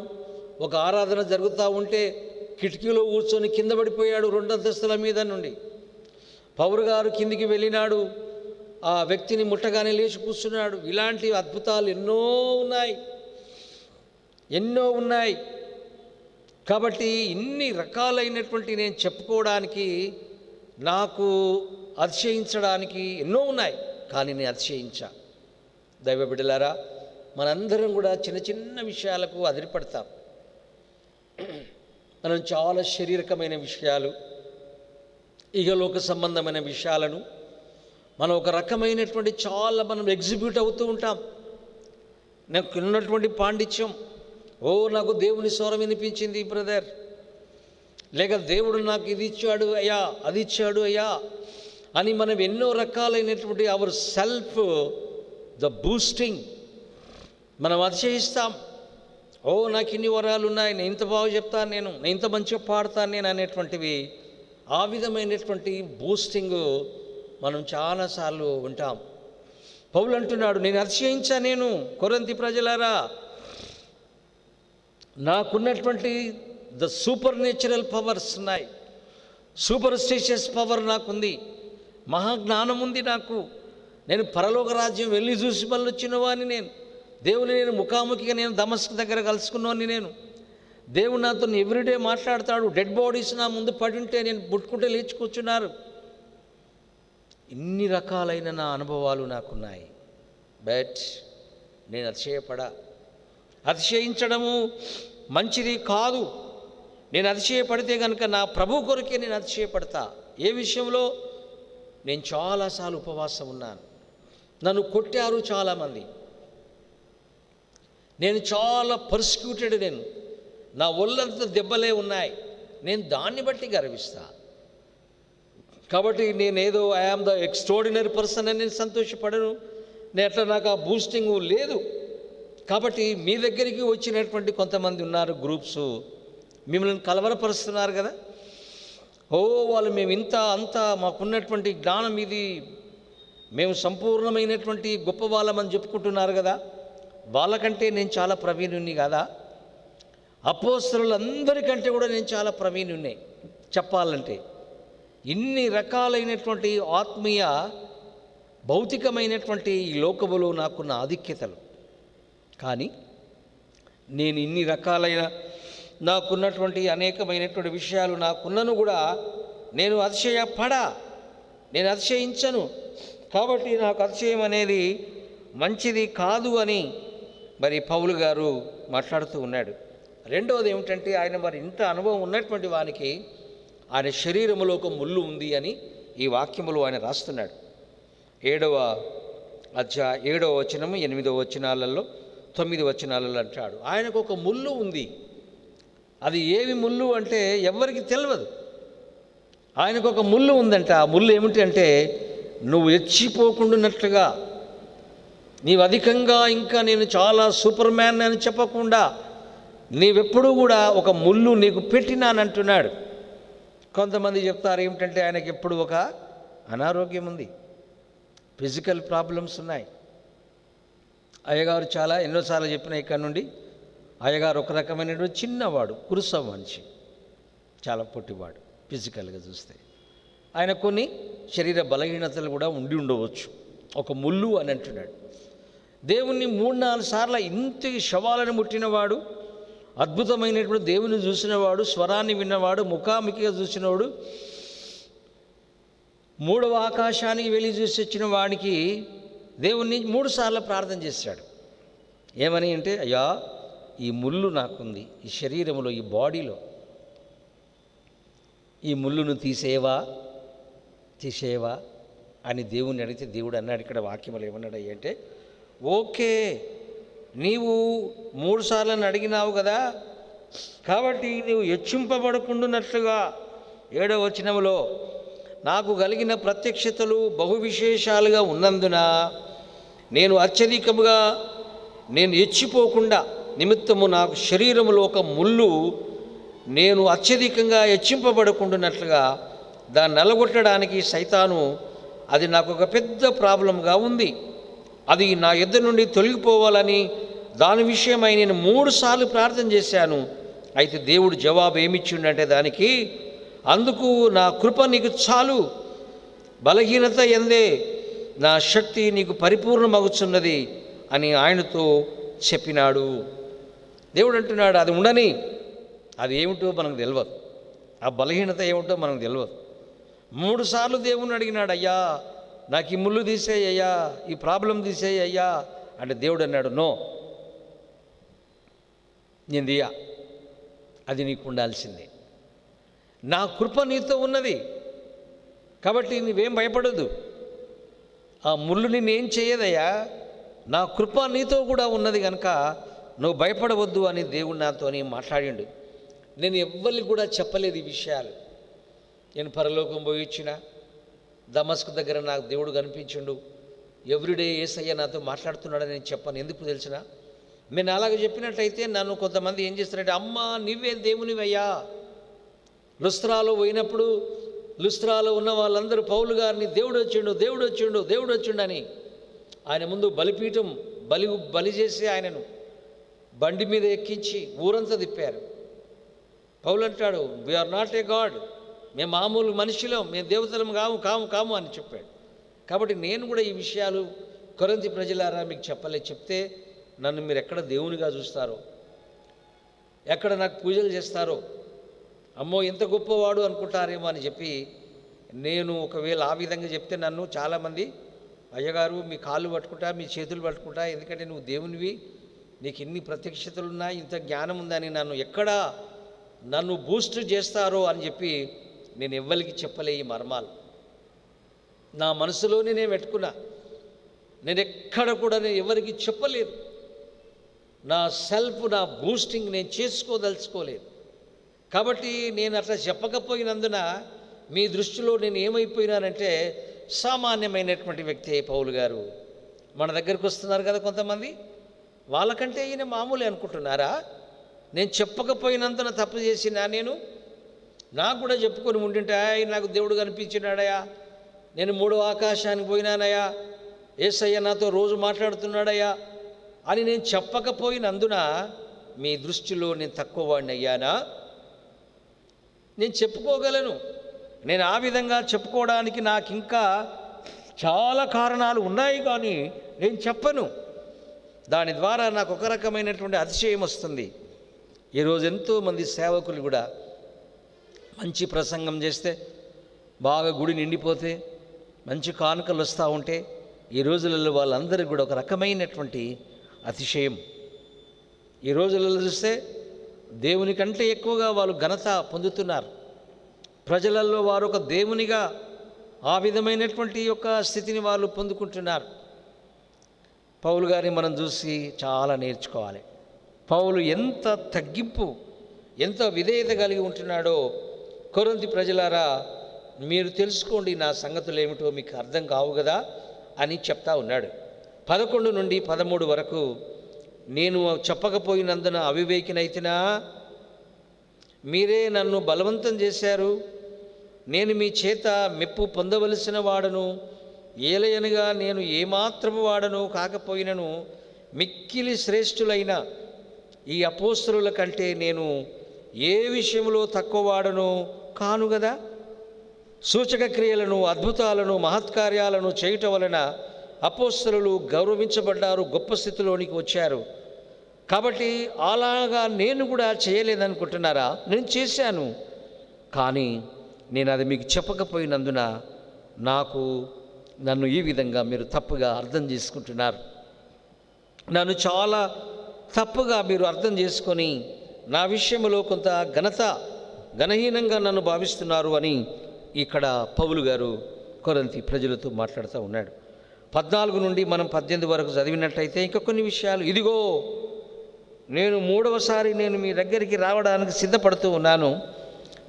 ఒక ఆరాధన జరుగుతూ ఉంటే కిటికీలో కూర్చొని కింద పడిపోయాడు 2 అంతస్తుల మీద నుండి. పౌలు గారు కిందికి వెళ్ళినాడు, ఆ వ్యక్తిని ముట్టగానే లేచి కూర్చున్నాడు. ఇలాంటి అద్భుతాలు ఎన్నో ఉన్నాయి. కాబట్టి ఇన్ని రకాలైనటువంటి నేను చెప్పుకోవడానికి, నాకు అతిశయించడానికి ఎన్నో ఉన్నాయి. కానీ నేను అతిశయించా. దైవ బిడ్డలారా, మనందరం కూడా చిన్న చిన్న విషయాలకు అదిరిపడతాం. మనం చాలా శారీరకమైన విషయాలు, ఇహలోక సంబంధమైన విషయాలను మనం ఒక రకమైనటువంటి చాలా మనం ఎగ్జిక్యూట్ అవుతూ ఉంటాం. నాకు ఉన్నటువంటి పాండిత్యం, నాకు దేవుని స్వరం వినిపించింది బ్రదర్, లేక దేవుడు నాకు ఇది ఇచ్చాడు అయ్యా, అది ఇచ్చాడు అయ్యా అని మనం ఎన్నో రకాలైనటువంటి అవర్ సెల్ఫ్ ద బూస్టింగ్ మనం అతిశయిస్తాం. నాకు ఇన్ని వరాలు ఉన్నాయి, నేను ఇంత బాగా చెప్తాను, నేను ఇంత మంచిగా పాడతాను నేను అనేటువంటివి, ఆ విధమైనటువంటి బూస్టింగ్ మనం చాలాసార్లు ఉంటాం. పౌలు అంటున్నాడు, నేను అతిశయించా, నేను కొరింథీ ప్రజలారా, నాకున్నటువంటి ద సూపర్ నేచురల్ పవర్స్ ఉన్నాయి, సూపర్ స్టిషియస్ పవర్ నాకుంది, మహాజ్ఞానం ఉంది నాకు, నేను పరలోక రాజ్యం వెళ్ళి చూసి మళ్ళీ వచ్చిన వాడిని, నేను దేవుని నేను ముఖాముఖిగా నేను దమస్కు దగ్గర కలుసుకున్నవాడిని, నేను దేవుడు నాతో ఎవ్రీడే మాట్లాడతాడు, డెడ్ బాడీస్ నా ముందు పడింటే నేను పుట్టుకుంటే లేచి కూర్చున్నారు. ఇన్ని రకాలైన నా అనుభవాలు నాకున్నాయి. బట్ నేను అతిశయించడము మంచిది కాదు. నేను అతిశయపడితే కనుక నా ప్రభు కొరకే నేను అతిశయపడతా. ఏ విషయంలో? నేను చాలాసార్లు ఉపవాసం ఉన్నాను, నన్ను కొట్టారు చాలామంది, నేను చాలా పర్సిక్యూటెడ్, నేను నా ఒళ్ళంతా దెబ్బలే ఉన్నాయి, నేను దాన్ని బట్టి గర్విస్తా. కాబట్టి నేనేదో ఐఆమ్ ద ఎక్స్ట్రాడినరీ పర్సన్ అని నేను సంతోషపడను, నేను అట్లా నాకు ఆ బూస్టింగ్ లేదు. కాబట్టి మీ దగ్గరికి వచ్చినటువంటి కొంతమంది ఉన్నారు గ్రూప్స్, మిమ్మల్ని కలవరపరుస్తున్నారు కదా, వాళ్ళు మేము ఇంత అంతా మాకున్నటువంటి జ్ఞానం ఇది, మేము సంపూర్ణమైనటువంటి గొప్ప వాళ్ళమని చెప్పుకుంటున్నారు కదా, వాళ్ళకంటే నేను చాలా ప్రవీణుణ్ణి కదా, అపోస్తలులందరికంటే కూడా నేను చాలా ప్రవీణుణ్ణి చెప్పాలంటే. ఇన్ని రకాలైనటువంటి ఆత్మీయ భౌతికమైనటువంటి ఈ లోకములో నాకున్న ఆధిక్యతలు, కానీ నేను ఇన్ని రకాలైన నాకున్నటువంటి అనేకమైనటువంటి విషయాలు నాకున్నను కూడా నేను అతిశయించను. కాబట్టి నాకు అతిశయం అనేది మంచిది కాదు అని మరి పౌలు గారు మాట్లాడుతూ ఉన్నాడు. రెండవది ఏమిటంటే, ఆయన మరి ఇంత అనుభవం ఉన్నటువంటి వానికి ఆయన శరీరములో ఒక ముళ్ళు ఉంది అని ఈ వాక్యములో ఆయన రాస్తున్నాడు. 7వ అధ్యాయం 7వ వచనము 8వ వచనాలలో 9 వచనాలలో అంటాడు, ఆయనకు ఒక ముళ్ళు ఉంది. అది ఏమి ముళ్ళు అంటే ఎవరికి తెలియదు. ఆయనకు ఒక ముళ్ళు ఉందంట. ఆ ముళ్ళు ఏమిటి అంటే, నువ్వు ఎచ్చిపోకుండానట్లుగా, నీవు అధికంగా ఇంకా నేను చాలా సూపర్ మ్యాన్ అని చెప్పకుండా నీవెప్పుడూ కూడా ఒక ముళ్ళు నీకు పెట్టినానంటున్నాడు. కొంతమంది చెప్తారు ఏమిటంటే, ఆయనకి ఎప్పుడు ఒక అనారోగ్యం ఉంది, ఫిజికల్ ప్రాబ్లమ్స్ ఉన్నాయి. అయ్యగారు చాలా ఎన్నోసార్లు చెప్పిన ఇక్కడ నుండి, అయ్యగారు ఒక రకమైనటువంటి చిన్నవాడు, కురుస మనిషి, చాలా పొట్టివాడు ఫిజికల్గా చూస్తే. ఆయన కొన్ని శరీర బలహీనతలు కూడా ఉండవచ్చు. ఒక ముళ్ళు అని అంటున్నాడు. దేవుణ్ణి 3-4 సార్లు ఇంత శవాలను ముట్టినవాడు, అద్భుతమైనటువంటి దేవుని చూసినవాడు, స్వరాన్ని విన్నవాడు, ముఖాముఖిగా చూసినవాడు, 3వ ఆకాశానికి వెళ్ళి చూసి వచ్చిన వాడికి దేవుణ్ణి 3 సార్లు ప్రార్థన చేశాడు. ఏమని అంటే, అయ్యా ఈ ముళ్ళు నాకుంది, ఈ శరీరంలో, ఈ బాడీలో, ఈ ముళ్ళును తీసేవా అని దేవుణ్ణి అడిగితే, దేవుడు అన్నాడు ఇక్కడ వాక్యములు ఏమన్నాడు అంటే, ఓకే నీవు 3 సార్లు అడిగినావు కదా, కాబట్టి నీవు హెచ్చింపబడకుండానట్లుగా 7వ వచనములో నాకు కలిగిన ప్రత్యక్షతలు బహు విశేషాలుగా ఉన్నందున నేను అత్యధికముగా నేను హెచ్చిపోకుండా నిమిత్తము నాకు శరీరములో ఒక ముళ్ళు నేను అత్యధికంగా హెచ్చింపబడకుండానట్లుగా దాన్ని నలగొట్టడానికి సైతాను అది నాకు ఒక పెద్ద ప్రాబ్లంగా ఉంది. అది నా యొద్ద నుండి తొలగిపోవాలని దాని విషయమై నేను 3 సార్లు ప్రార్థన చేశాను. అయితే దేవుడు జవాబు ఏమిచ్చిండంటే దానికి, అందుకు నా కృప నీకు చాలు, బలహీనత ఎందే నా శక్తి నీకు పరిపూర్ణమగుచున్నది అని ఆయనతో చెప్పినాడు. దేవుడు అంటున్నాడు, అది ఉండని, అది ఏమిటో మనకు తెలియదు, ఆ బలహీనత ఏమిటో మనకు తెలియదు. 3 సార్లు దేవుణ్ణి అడిగినాడు, అయ్యా నాకు ఈ ముళ్ళు తీసేయ్యా, ఈ ప్రాబ్లం తీసేయ్యా అంటే దేవుడు అన్నాడు, నో, నేను దియా, అది నీకు ఉండాల్సిందే. నా కృప నీతో ఉన్నది కాబట్టి నువ్వేం భయపడదు. ఆ ముళ్ళు నిన్నేం చేయదయ్యా, నా కృప నీతో కూడా ఉన్నది కనుక నువ్వు భయపడవద్దు అని దేవుడు నాతో మాట్లాడిండు. నేను ఎవ్వరికి కూడా చెప్పలేదు ఈ విషయాలు. నేను పరలోకం పోయి వచ్చిన దమస్కు దగ్గర నాకు దేవుడు కనిపించిండు, ఎవ్రీడే యేసయ్య నాతో మాట్లాడుతున్నాడని నేను చెప్పాను. ఎందుకు తెలిసిన, నేను అలాగ చెప్పినట్టయితే నన్ను కొంతమంది ఏం చేస్తారంటే, అమ్మా నువ్వే దేవునివయ్యా. లుస్త్రాలో పోయినప్పుడు లుస్త్రాలో ఉన్న వాళ్ళందరూ పౌలు గారిని దేవుడు వచ్చిండు, దేవుడు వచ్చిండు, దేవుడు వచ్చిండు అని ఆయన ముందు బలిపీఠం బలి చేసి ఆయనను బండి మీద ఎక్కించి ఊరంతా తిప్పారు. పౌలు అంటాడు, వీఆర్ నాట్ ఏ గాడ్, మేము మామూలు మనుషులం, మేము దేవతలం కాము అని చెప్పాడు. కాబట్టి నేను కూడా ఈ విషయాలు కొరింథీ ప్రజలారా మీకు చెప్తే నన్ను మీరు ఎక్కడ దేవునిగా చూస్తారో, ఎక్కడ నాకు పూజలు చేస్తారో, అమ్మో ఎంత గొప్పవాడు అనుకుంటారేమో అని చెప్పి నేను ఒకవేళ ఆ విధంగా చెప్తే నన్ను చాలామంది, అయ్యగారు మీ కాళ్ళు పట్టుకుంటా, మీ చేతులు పట్టుకుంటా, ఎందుకంటే నువ్వు దేవునివి, నీకు ఇన్ని ప్రత్యక్షతలున్నా, ఇంత జ్ఞానం ఉందని నన్ను బూస్ట్ చేస్తారో అని చెప్పి నేను ఎవ్వరికి చెప్పలే ఈ మర్మాలు. నా మనసులోనే నేను పెట్టుకున్నా. నేను ఎక్కడ కూడా నేను ఎవరికి చెప్పలేదు. నా సెల్ఫ్, నా బూస్టింగ్ నేను చేసుకోదలుచుకోలేదు. కాబట్టి నేను అట్లా చెప్పకపోయినందున మీ దృష్టిలో నేను ఏమైపోయినానంటే సామాన్యమైనటువంటి వ్యక్తి పౌలు గారు. మన దగ్గరికి వస్తున్నారు కదా కొంతమంది, వాళ్ళకంటే ఈయన మామూలు అనుకుంటున్నారా? నేను చెప్పకపోయినందున తప్పు చేసినా నాకు కూడా చెప్పుకొని ఉండింటే, నాకు దేవుడు కనిపించినాడయా, నేను మూడో ఆకాశానికి పోయినానయా, యేసయ్య నాతో రోజు మాట్లాడుతున్నాడయ్యా అని నేను చెప్పకపోయినందున మీ దృష్టిలో నేను తక్కువ వాడిని అయ్యానా? నేను చెప్పుకోగలను. నేను ఆ విధంగా చెప్పుకోవడానికి నాకు ఇంకా చాలా కారణాలు ఉన్నాయి, కానీ నేను చెప్పను. దాని ద్వారా నాకు ఒక రకమైనటువంటి అతిశయం వస్తుంది. ఈరోజు ఎంతోమంది సేవకులు కూడా మంచి ప్రసంగం చేస్తే, బాగా గుడి నిండిపోతే, మంచి కానుకలు వస్తూ ఉంటే, ఈ రోజులలో వాళ్ళందరికీ కూడా ఒక రకమైనటువంటి అతిశయం. ఈ రోజులలో చూస్తే దేవుని కంటే ఎక్కువగా వాళ్ళు ఘనత పొందుతున్నారు. ప్రజలలో వారు ఒక దేవునిగా ఆ విధమైనటువంటి యొక్క స్థితిని వాళ్ళు పొందుకుంటున్నారు. పౌలు గారిని మనం చూసి చాలా నేర్చుకోవాలి. పౌలు ఎంత తగ్గింపు, ఎంత విధేయత కలిగి ఉంటున్నాడో. కొరింథీ ప్రజలారా, మీరు తెలుసుకోండి, నా సంగతులు ఏమిటో మీకు అర్థం కావు కదా అని చెప్తా ఉన్నాడు. 11 నుండి 13 వరకు, నేను చెప్పకపోయినందున అవివేకినైతినా, మీరే నన్ను బలవంతం చేశారు, నేను మీ చేత మెప్పు పొందవలసిన వాడను, ఏలయనగా నేను ఏమాత్రము వాడను కాకపోయినను మిక్కిలి శ్రేష్ఠులైన ఈ అపోస్తలుల కంటే నేను ఏ విషయంలో తక్కువ వాడను కాను కదా. సూచక క్రియలను, అద్భుతాలను, మహత్కార్యాలను చేయటం వలన అపోస్తలులు గౌరవించబడ్డారు, గొప్ప స్థితిలోనికి వచ్చారు. కాబట్టి అలాగా నేను కూడా చేయలేదనుకుంటున్నారా? నేను చేశాను, కానీ నేను అది మీకు చెప్పకపోయినందున నన్ను ఈ విధంగా మీరు తప్పుగా అర్థం చేసుకుంటున్నారు. నన్ను చాలా తప్పుగా మీరు అర్థం చేసుకొని నా విషయంలో కొంత ఘనహీనంగా నన్ను భావిస్తున్నారు అని ఇక్కడ పౌలు గారు కొరింథీ ప్రజలతో మాట్లాడుతూ ఉన్నాడు. 14 నుండి మనం 18 వరకు చదివినట్టయితే ఇంకా కొన్ని విషయాలు. ఇదిగో నేను 3వసారి నేను మీ దగ్గరికి రావడానికి సిద్ధపడుతూ ఉన్నాను.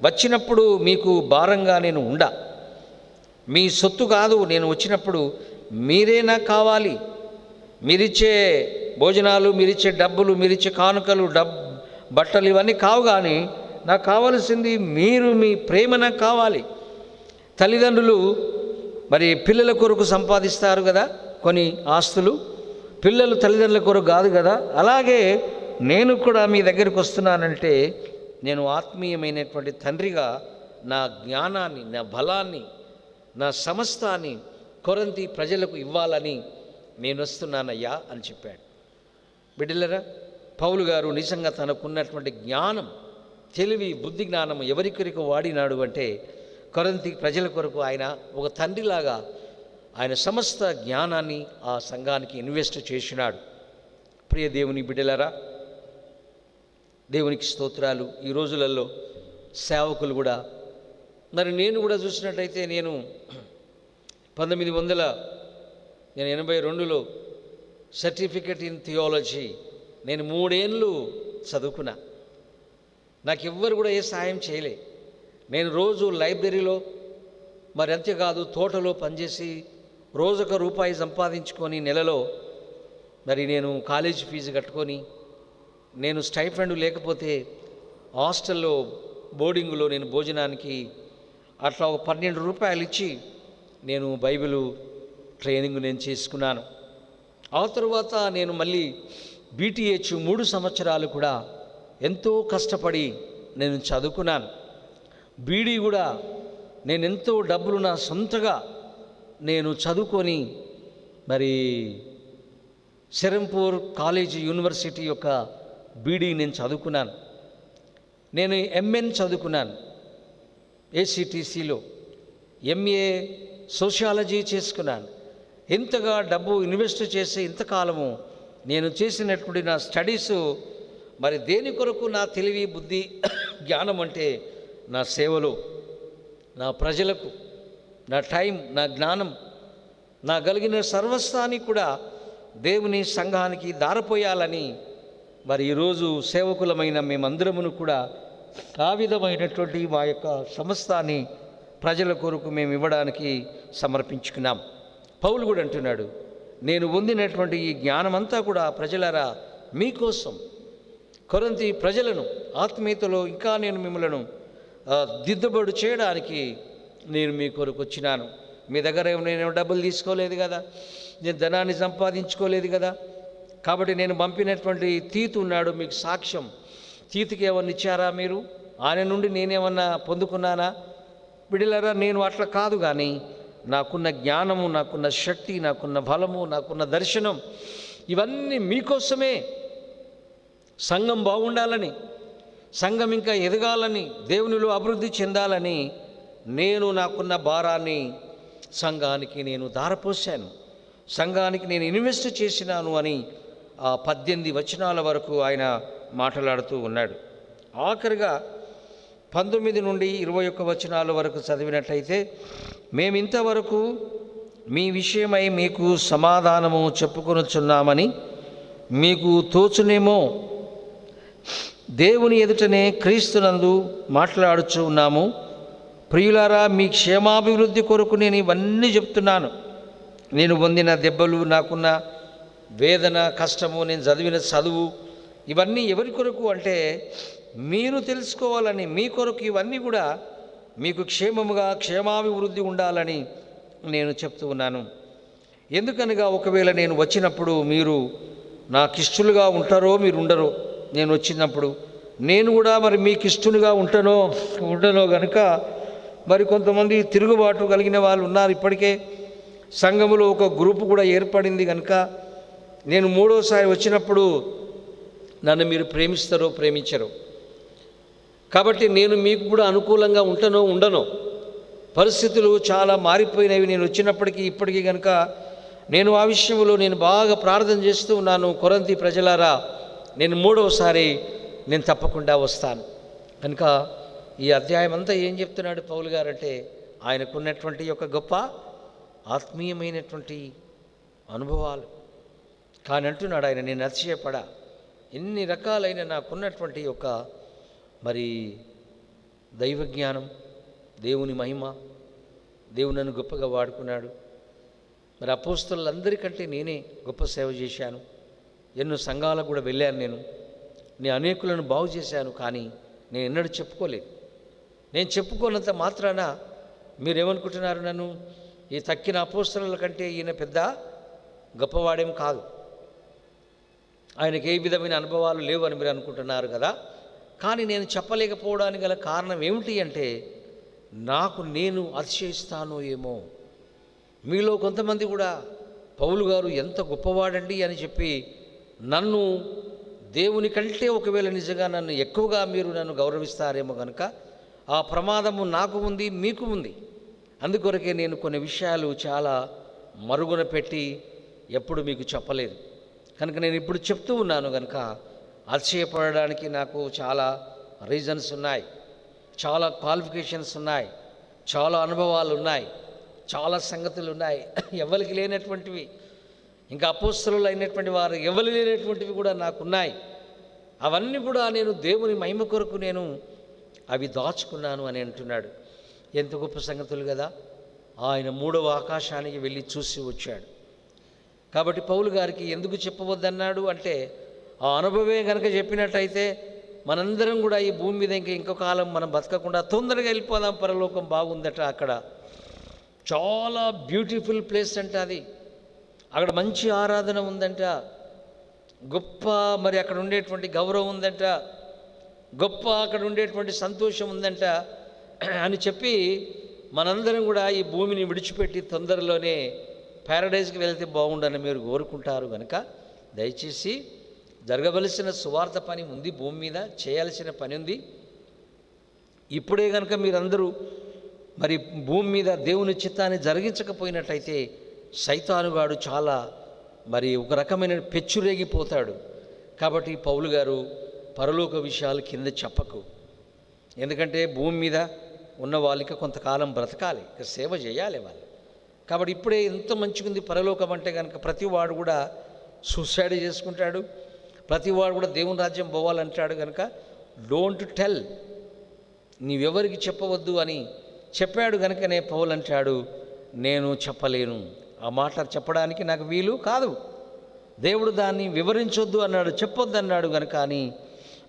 వచ్చినప్పుడు మీకు భారంగా నేను మీ సొత్తు కాదు. నేను వచ్చినప్పుడు మీరే నాకు కావాలి. మీరిచ్చే భోజనాలు, మీరిచ్చే డబ్బులు, మీరిచ్చే కానుకలు, బట్టలు ఇవన్నీ కావు, కానీ నాకు కావాల్సింది మీ ప్రేమ నాకు కావాలి. తల్లిదండ్రులు మరి పిల్లల కొరకు సంపాదిస్తారు కదా కొన్ని ఆస్తులు, పిల్లలు తల్లిదండ్రుల కొరకు కాదు కదా. అలాగే నేను కూడా మీ దగ్గరికి వస్తున్నానంటే నేను ఆత్మీయమైనటువంటి తండ్రిగా నా జ్ఞానాన్ని, నా బలాన్ని, నా సమస్తాన్ని కొరింథీ ప్రజలకు ఇవ్వాలని నేను వస్తున్నానయ్యా అని చెప్పాడు. బిడ్డలరా, పౌలు గారు నిజంగా తనకున్నటువంటి జ్ఞానం, తెలివి, బుద్ధి జ్ఞానం ఎవరికొరకు వాడినాడు అంటే కొరింథీ ప్రజల కొరకు ఆయన ఒక తండ్రిలాగా ఆయన సమస్త జ్ఞానాన్ని ఆ సంఘానికి ఇన్వెస్ట్ చేసినాడు. ప్రియ దేవుని బిడ్డలారా, దేవునికి స్తోత్రాలు. ఈ రోజులలో సేవకులు కూడా మరి నేను కూడా చూసినట్టయితే నేను 1982లో సర్టిఫికెట్ ఇన్ థియాలజీ నేను 3 ఏళ్ళు చదువుకున్నా. నాకు ఎవ్వరు కూడా ఏ సాయం చేయలే. నేను రోజు లైబ్రరీలో మరి అంతేకాదు తోటలో పనిచేసి రోజొక రూపాయి సంపాదించుకొని నెలలో మరి నేను కాలేజీ ఫీజు కట్టుకొని, నేను స్టైఫండ్ లేకపోతే హాస్టల్లో బోర్డింగ్లో నేను భోజనానికి అట్లా ఒక 12 రూపాయలు ఇచ్చి నేను బైబిల్ ట్రైనింగ్ నేను చేసుకున్నాను. ఆ తర్వాత నేను మళ్ళీ బీటీహెచ్ 3 సంవత్సరాలు కూడా ఎంతో కష్టపడి నేను చదువుకున్నాను. బీడీ కూడా నేను ఎంతో డబ్బులు నా సొంతగా నేను చదువుకొని మరి సెరంపూర్ కాలేజ్ యూనివర్సిటీ యొక్క బీడీ నేను చదువుకున్నాను. నేను ఎంఎన్ చదువుకున్నాను ఏసీటీసీలో, ఎంఏ సోషియాలజీ చేసుకున్నాను. ఇంతగా డబ్బు ఇన్వెస్ట్ చేసి ఇంతకాలము నేను చేసినటువంటి నా స్టడీసు మరి దేని కొరకు? నా తెలివి, బుద్ధి, జ్ఞానం అంటే నా సేవలో, నా ప్రజలకు, నా టైం, నా జ్ఞానం, నా కలిగిన సర్వస్వాన్ని కూడా దేవుని సంఘానికి దారపోయాలని మరి ఈరోజు సేవకులమైన మేమందరమును కూడా ఆ విధమైనటువంటి మా యొక్క సమస్తాన్ని ప్రజల కొరకు మేము ఇవ్వడానికి సమర్పించుకున్నాం. పౌలు కూడా అంటున్నాడు, నేను పొందినటువంటి ఈ జ్ఞానమంతా కూడా ప్రజలారా మీకోసం, కొరింథీ ప్రజలను ఆత్మీయతలో ఇంకా నేను మిమ్మలను దిద్దుబాటు చేయడానికి నేను మీ కొరకు వచ్చినాను. మీ దగ్గర నేను డబ్బులు తీసుకోలేదు కదా, నేను ధనాన్ని సంపాదించుకోలేదు కదా. కాబట్టి నేను పంపినటువంటి తీతు ఉన్నాడు మీకు సాక్ష్యం. తీతుకి ఏమన్నా ఇచ్చారా మీరు? ఆయన నుండి నేనేమన్నా పొందుకున్నానా? బిడ్డలారా, నేను అట్లా కాదు, కానీ నాకున్న జ్ఞానము, నాకున్న శక్తి, నాకున్న బలము, నాకున్న దర్శనం ఇవన్నీ మీకోసమే. సంఘం బాగుండాలని, సంఘం ఇంకా ఎదగాలని, దేవునిలో అభివృద్ధి చెందాలని నేను నాకున్న భారాన్ని సంఘానికి నేను ధారపోసాను, సంఘానికి నేను ఇన్వెస్ట్ చేసినాను అని ఆ 18 వచనాల వరకు ఆయన మాట్లాడుతూ ఉన్నాడు. ఆఖరిగా 19 నుండి 21 వచనాల వరకు చదివినట్లయితే, మేమింతవరకు మీ విషయమై మీకు సమాధానము చెప్పుకొనుచున్నామని మీకు తోచునేమో, దేవుని ఎదుటనే క్రీస్తునందు మాట్లాడుచు ఉన్నాము. ప్రియులారా, మీ క్షేమాభివృద్ధి కొరకు నేను ఇవన్నీ చెప్తున్నాను. నేను పొందిన దెబ్బలు, నాకున్న వేదన, కష్టము, నేను చదివిన చదువు ఇవన్నీ ఎవరి కొరకు అంటే మీరు తెలుసుకోవాలని, మీ కొరకు ఇవన్నీ కూడా మీకు క్షేమముగా క్షేమాభివృద్ధి ఉండాలని నేను చెప్తూ ఉన్నాను. ఎందుకనగా ఒకవేళ నేను వచ్చినప్పుడు మీరు నాకిష్టులుగా ఉంటారో మీరు ఉండరో, నేను వచ్చినప్పుడు నేను కూడా మరి మీకు ఇష్టలుగా ఉండనో కనుక మరి కొంతమంది తిరుగుబాటు కలిగిన వాళ్ళు ఉన్నారు. ఇప్పటికే సంఘములో ఒక గ్రూపు కూడా ఏర్పడింది కనుక నేను 3వసారి వచ్చినప్పుడు నన్ను మీరు ప్రేమిస్తారో ప్రేమించరో. కాబట్టి నేను మీకు కూడా అనుకూలంగా ఉండనో. పరిస్థితులు చాలా మారిపోయినవి నేను వచ్చినప్పటికీ ఇప్పటికీ కనుక నేను ఆ విషయంలో నేను బాగా ప్రార్థన చేస్తూ ఉన్నాను. కొరింథీ ప్రజలారా, నేను 3వసారి నేను తప్పకుండా వస్తాను. కనుక ఈ అధ్యాయం అంతా ఏం చెప్తున్నాడు పౌలు గారు అంటే, ఆయనకున్నటువంటి యొక్క గొప్ప ఆత్మీయమైనటువంటి అనుభవాలు. కానీ అంటున్నాడు ఆయన, నేను అతిశయపడా, ఎన్ని రకాలైన నాకున్నటువంటి యొక్క మరి దైవజ్ఞానం, దేవుని మహిమ, దేవుడు నన్ను గొప్పగా వాడుకున్నాడు. మరి అపోస్తలులందరికంటే నేనే గొప్ప సేవ చేశాను. ఎన్నో సంఘాలకు కూడా వెళ్ళాను. నేను అనేకులను బాగు చేశాను. కానీ నేను ఎన్నడూ చెప్పుకోలేదు. నేను చెప్పుకోనంత మాత్రాన మీరేమనుకుంటున్నారు? నన్ను ఈ తక్కిన అపోస్తలుల కంటే ఈయన పెద్ద గొప్పవాడేం కాదు, ఆయనకి ఏ విధమైన అనుభవాలు లేవు అని మీరు అనుకుంటున్నారు కదా. కానీ నేను చెప్పలేకపోవడానికి గల కారణం ఏమిటి అంటే, నాకు నేను అతిశయిస్తానో ఏమో. మీలో కొంతమంది కూడా పౌలు గారు ఎంత గొప్పవాడండి అని చెప్పి నన్ను దేవుని కంటే ఒకవేళ నిజంగా నన్ను ఎక్కువగా మీరు నన్ను గౌరవిస్తారేమో కనుక ఆ ప్రమాదము నాకు ఉంది, మీకు ఉంది. అందుకొరకే నేను కొన్ని విషయాలు చాలా మరుగున పెట్టి ఎప్పుడు మీకు చెప్పలేదు కనుక నేను ఇప్పుడు చెప్తూ ఉన్నాను కనుక అతిశయపడడానికి నాకు చాలా రీజన్స్ ఉన్నాయి, చాలా క్వాలిఫికేషన్స్ ఉన్నాయి, చాలా అనుభవాలు ఉన్నాయి, చాలా సంగతులు ఉన్నాయి, ఎవరికి లేనటువంటివి, ఇంకా అపోస్తలులు అయినటువంటి వారు ఎవరు లేనటువంటివి కూడా నాకున్నాయి. అవన్నీ కూడా నేను దేవుని మహిమ కొరకు నేను అవి దాచుకున్నాను అని అంటున్నాడు. ఎంత గొప్ప సంగతులు కదా. ఆయన 3వ ఆకాశానికి వెళ్ళి చూసి వచ్చాడు. కాబట్టి పౌలు గారికి ఎందుకు చెప్పవద్దన్నాడు అంటే, ఆ అనుభవమే కనుక చెప్పినట్టయితే మనందరం కూడా ఈ భూమి మీద ఇంకో కాలం మనం బతకకుండా తొందరగా వెళ్ళిపోదాం, పరలోకం బాగుందట, అక్కడ చాలా బ్యూటిఫుల్ ప్లేస్ అంట, అది అక్కడ మంచి ఆరాధన ఉందంట, గొప్ప మరి అక్కడ ఉండేటువంటి గౌరవం ఉందంట, గొప్ప అక్కడ ఉండేటువంటి సంతోషం ఉందంట అని చెప్పి మనందరం కూడా ఈ భూమిని విడిచిపెట్టి తొందరలోనే ప్యారడైజ్కి వెళ్తే బాగుండని మీరు కోరుకుంటారు కనుక దయచేసి జరగవలసిన సువార్త పని ఉంది, భూమి మీద చేయాల్సిన పని ఉంది. ఇప్పుడే కనుక మీరందరూ మరి భూమి మీద దేవుని చిత్తాన్ని జరిగించకపోయినట్టయితే సైతానుగాడు చాలా మరి ఒక రకమైన పెచ్చురేగిపోతాడు. కాబట్టి పౌలు గారు పరలోక విషయాలు కింద చెప్పకు, ఎందుకంటే భూమి మీద ఉన్న వాళ్ళకి కొంతకాలం బ్రతకాలి, ఇక సేవ చేయాలి వాళ్ళు. కాబట్టి ఇప్పుడే ఎంత మంచిగుంది పరలోకం అంటే కనుక ప్రతివాడు కూడా సూసైడ్ చేసుకుంటాడు, ప్రతివాడు కూడా దేవుని రాజ్యం పోవాలంటాడు. కనుక డోంట్ టెల్, నీవెవరికి చెప్పవద్దు అని చెప్పాడు. కనుకనే పౌలు అంటాడు, నేను చెప్పలేను, ఆ మాట చెప్పడానికి నాకు వీలు కాదు, దేవుడు దాన్ని వివరించొద్దు అన్నాడు, చెప్పొద్దు అన్నాడు. కనుక అని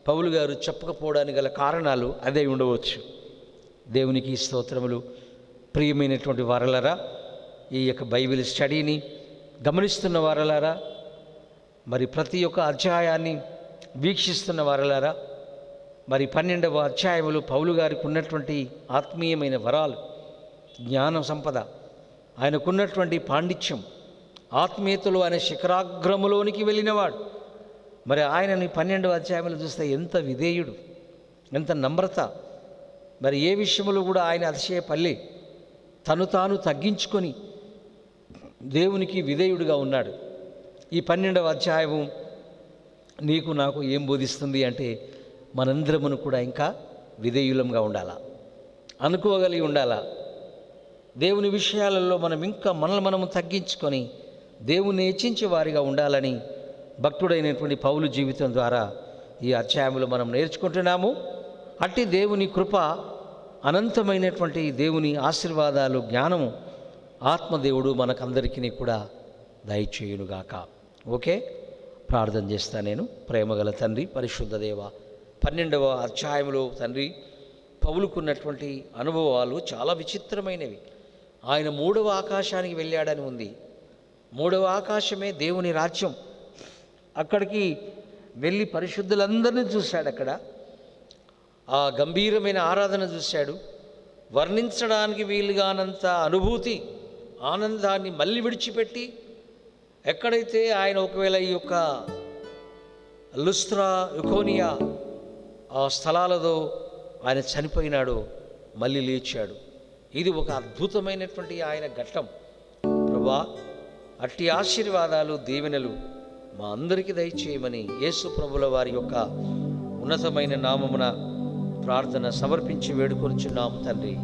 పౌలు గారు చెప్పకపోవడానికి గల కారణాలు అదే ఉండవచ్చు. దేవునికి స్తోత్రములు. ప్రియమైనటువంటి వారలారా, ఈ యొక్క బైబిల్ స్టడీని గమనిస్తున్న వారలారా, మరి ప్రతి ఒక్క అధ్యాయాన్ని వీక్షిస్తున్న వారలారా, మరి 12వ అధ్యాయములు పౌలు గారికి ఉన్నటువంటి ఆత్మీయమైన వరాలు, జ్ఞాన సంపద, ఆయనకున్నటువంటి పాండిత్యం, ఆత్మీయతలో ఆయన శిఖరాగ్రములోనికి వెళ్ళినవాడు. మరి ఆయనని 12వ అధ్యాయములు చూస్తే ఎంత విధేయుడు, ఎంత నమ్రత, మరి ఏ విషయంలో కూడా ఆయన అతిశయపల్లి తను తాను తగ్గించుకొని దేవునికి విధేయుడిగా ఉన్నాడు. ఈ 12వ అధ్యాయము నీకు నాకు ఏం బోధిస్తుంది అంటే, మనందరమును కూడా ఇంకా విధేయులంగా ఉండాలా, అనుకోగలిగి ఉండాలా. దేవుని విషయాలలో మనం ఇంకా మనల్ని మనము తగ్గించుకొని దేవుని హెచ్చించే వారిగా ఉండాలని భక్తుడైనటువంటి పౌలు జీవితం ద్వారా ఈ అధ్యాయంలో మనం నేర్చుకుంటున్నాము. అట్టి దేవుని కృప, అనంతమైనటువంటి దేవుని ఆశీర్వాదాలు, జ్ఞానము, ఆత్మదేవుడు మనకందరికీ కూడా దయచేయునుగాక. ఓకే, ప్రార్థన చేస్తా నేను. ప్రేమగల తండ్రి, పరిశుద్ధ దేవ, 12వ అధ్యాయంలో తండ్రి పౌలుకున్నటువంటి అనుభవాలు చాలా విచిత్రమైనవి. ఆయన 3వ ఆకాశానికి వెళ్ళాడని ఉంది. 3వ ఆకాశమే దేవుని రాజ్యం. అక్కడికి వెళ్ళి పరిశుద్ధులందరినీ చూశాడు. అక్కడ ఆ గంభీరమైన ఆరాధన చూశాడు. వర్ణించడానికి వీలుగానంత అనుభూతి, ఆనందాన్ని మళ్ళీ విడిచిపెట్టి, ఎక్కడైతే ఆయన ఒకవేళ ఈ యొక్క లుస్త్రా, యుకోనియా ఆ స్థలాలతో ఆయన చనిపోయినాడో మళ్ళీ లేచాడు. ఇది ఒక అద్భుతమైనటువంటి ఆయన ఘట్టం. ప్రభా, అట్టి ఆశీర్వాదాలు, దీవెనలు మా అందరికీ దయచేయమని యేసు ప్రభుల వారి యొక్క ఉన్నతమైన నామమున ప్రార్థన సమర్పించి వేడుకొనుచున్నాము తండ్రి.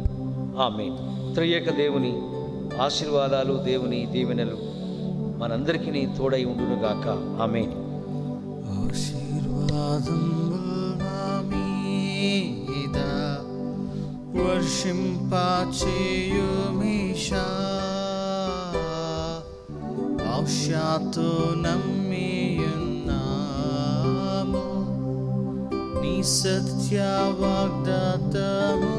ఆమేన్. త్రియేక దేవుని ఆశీర్వాదాలు, దేవుని దీవెనలు మనందరికీ తోడై ఉండునుగాక. ఆమేన్. వర్షింపచేయుమీషా, ఔషాతో నమ్మియున్నాము, నీ సత్య వాగ్దాతము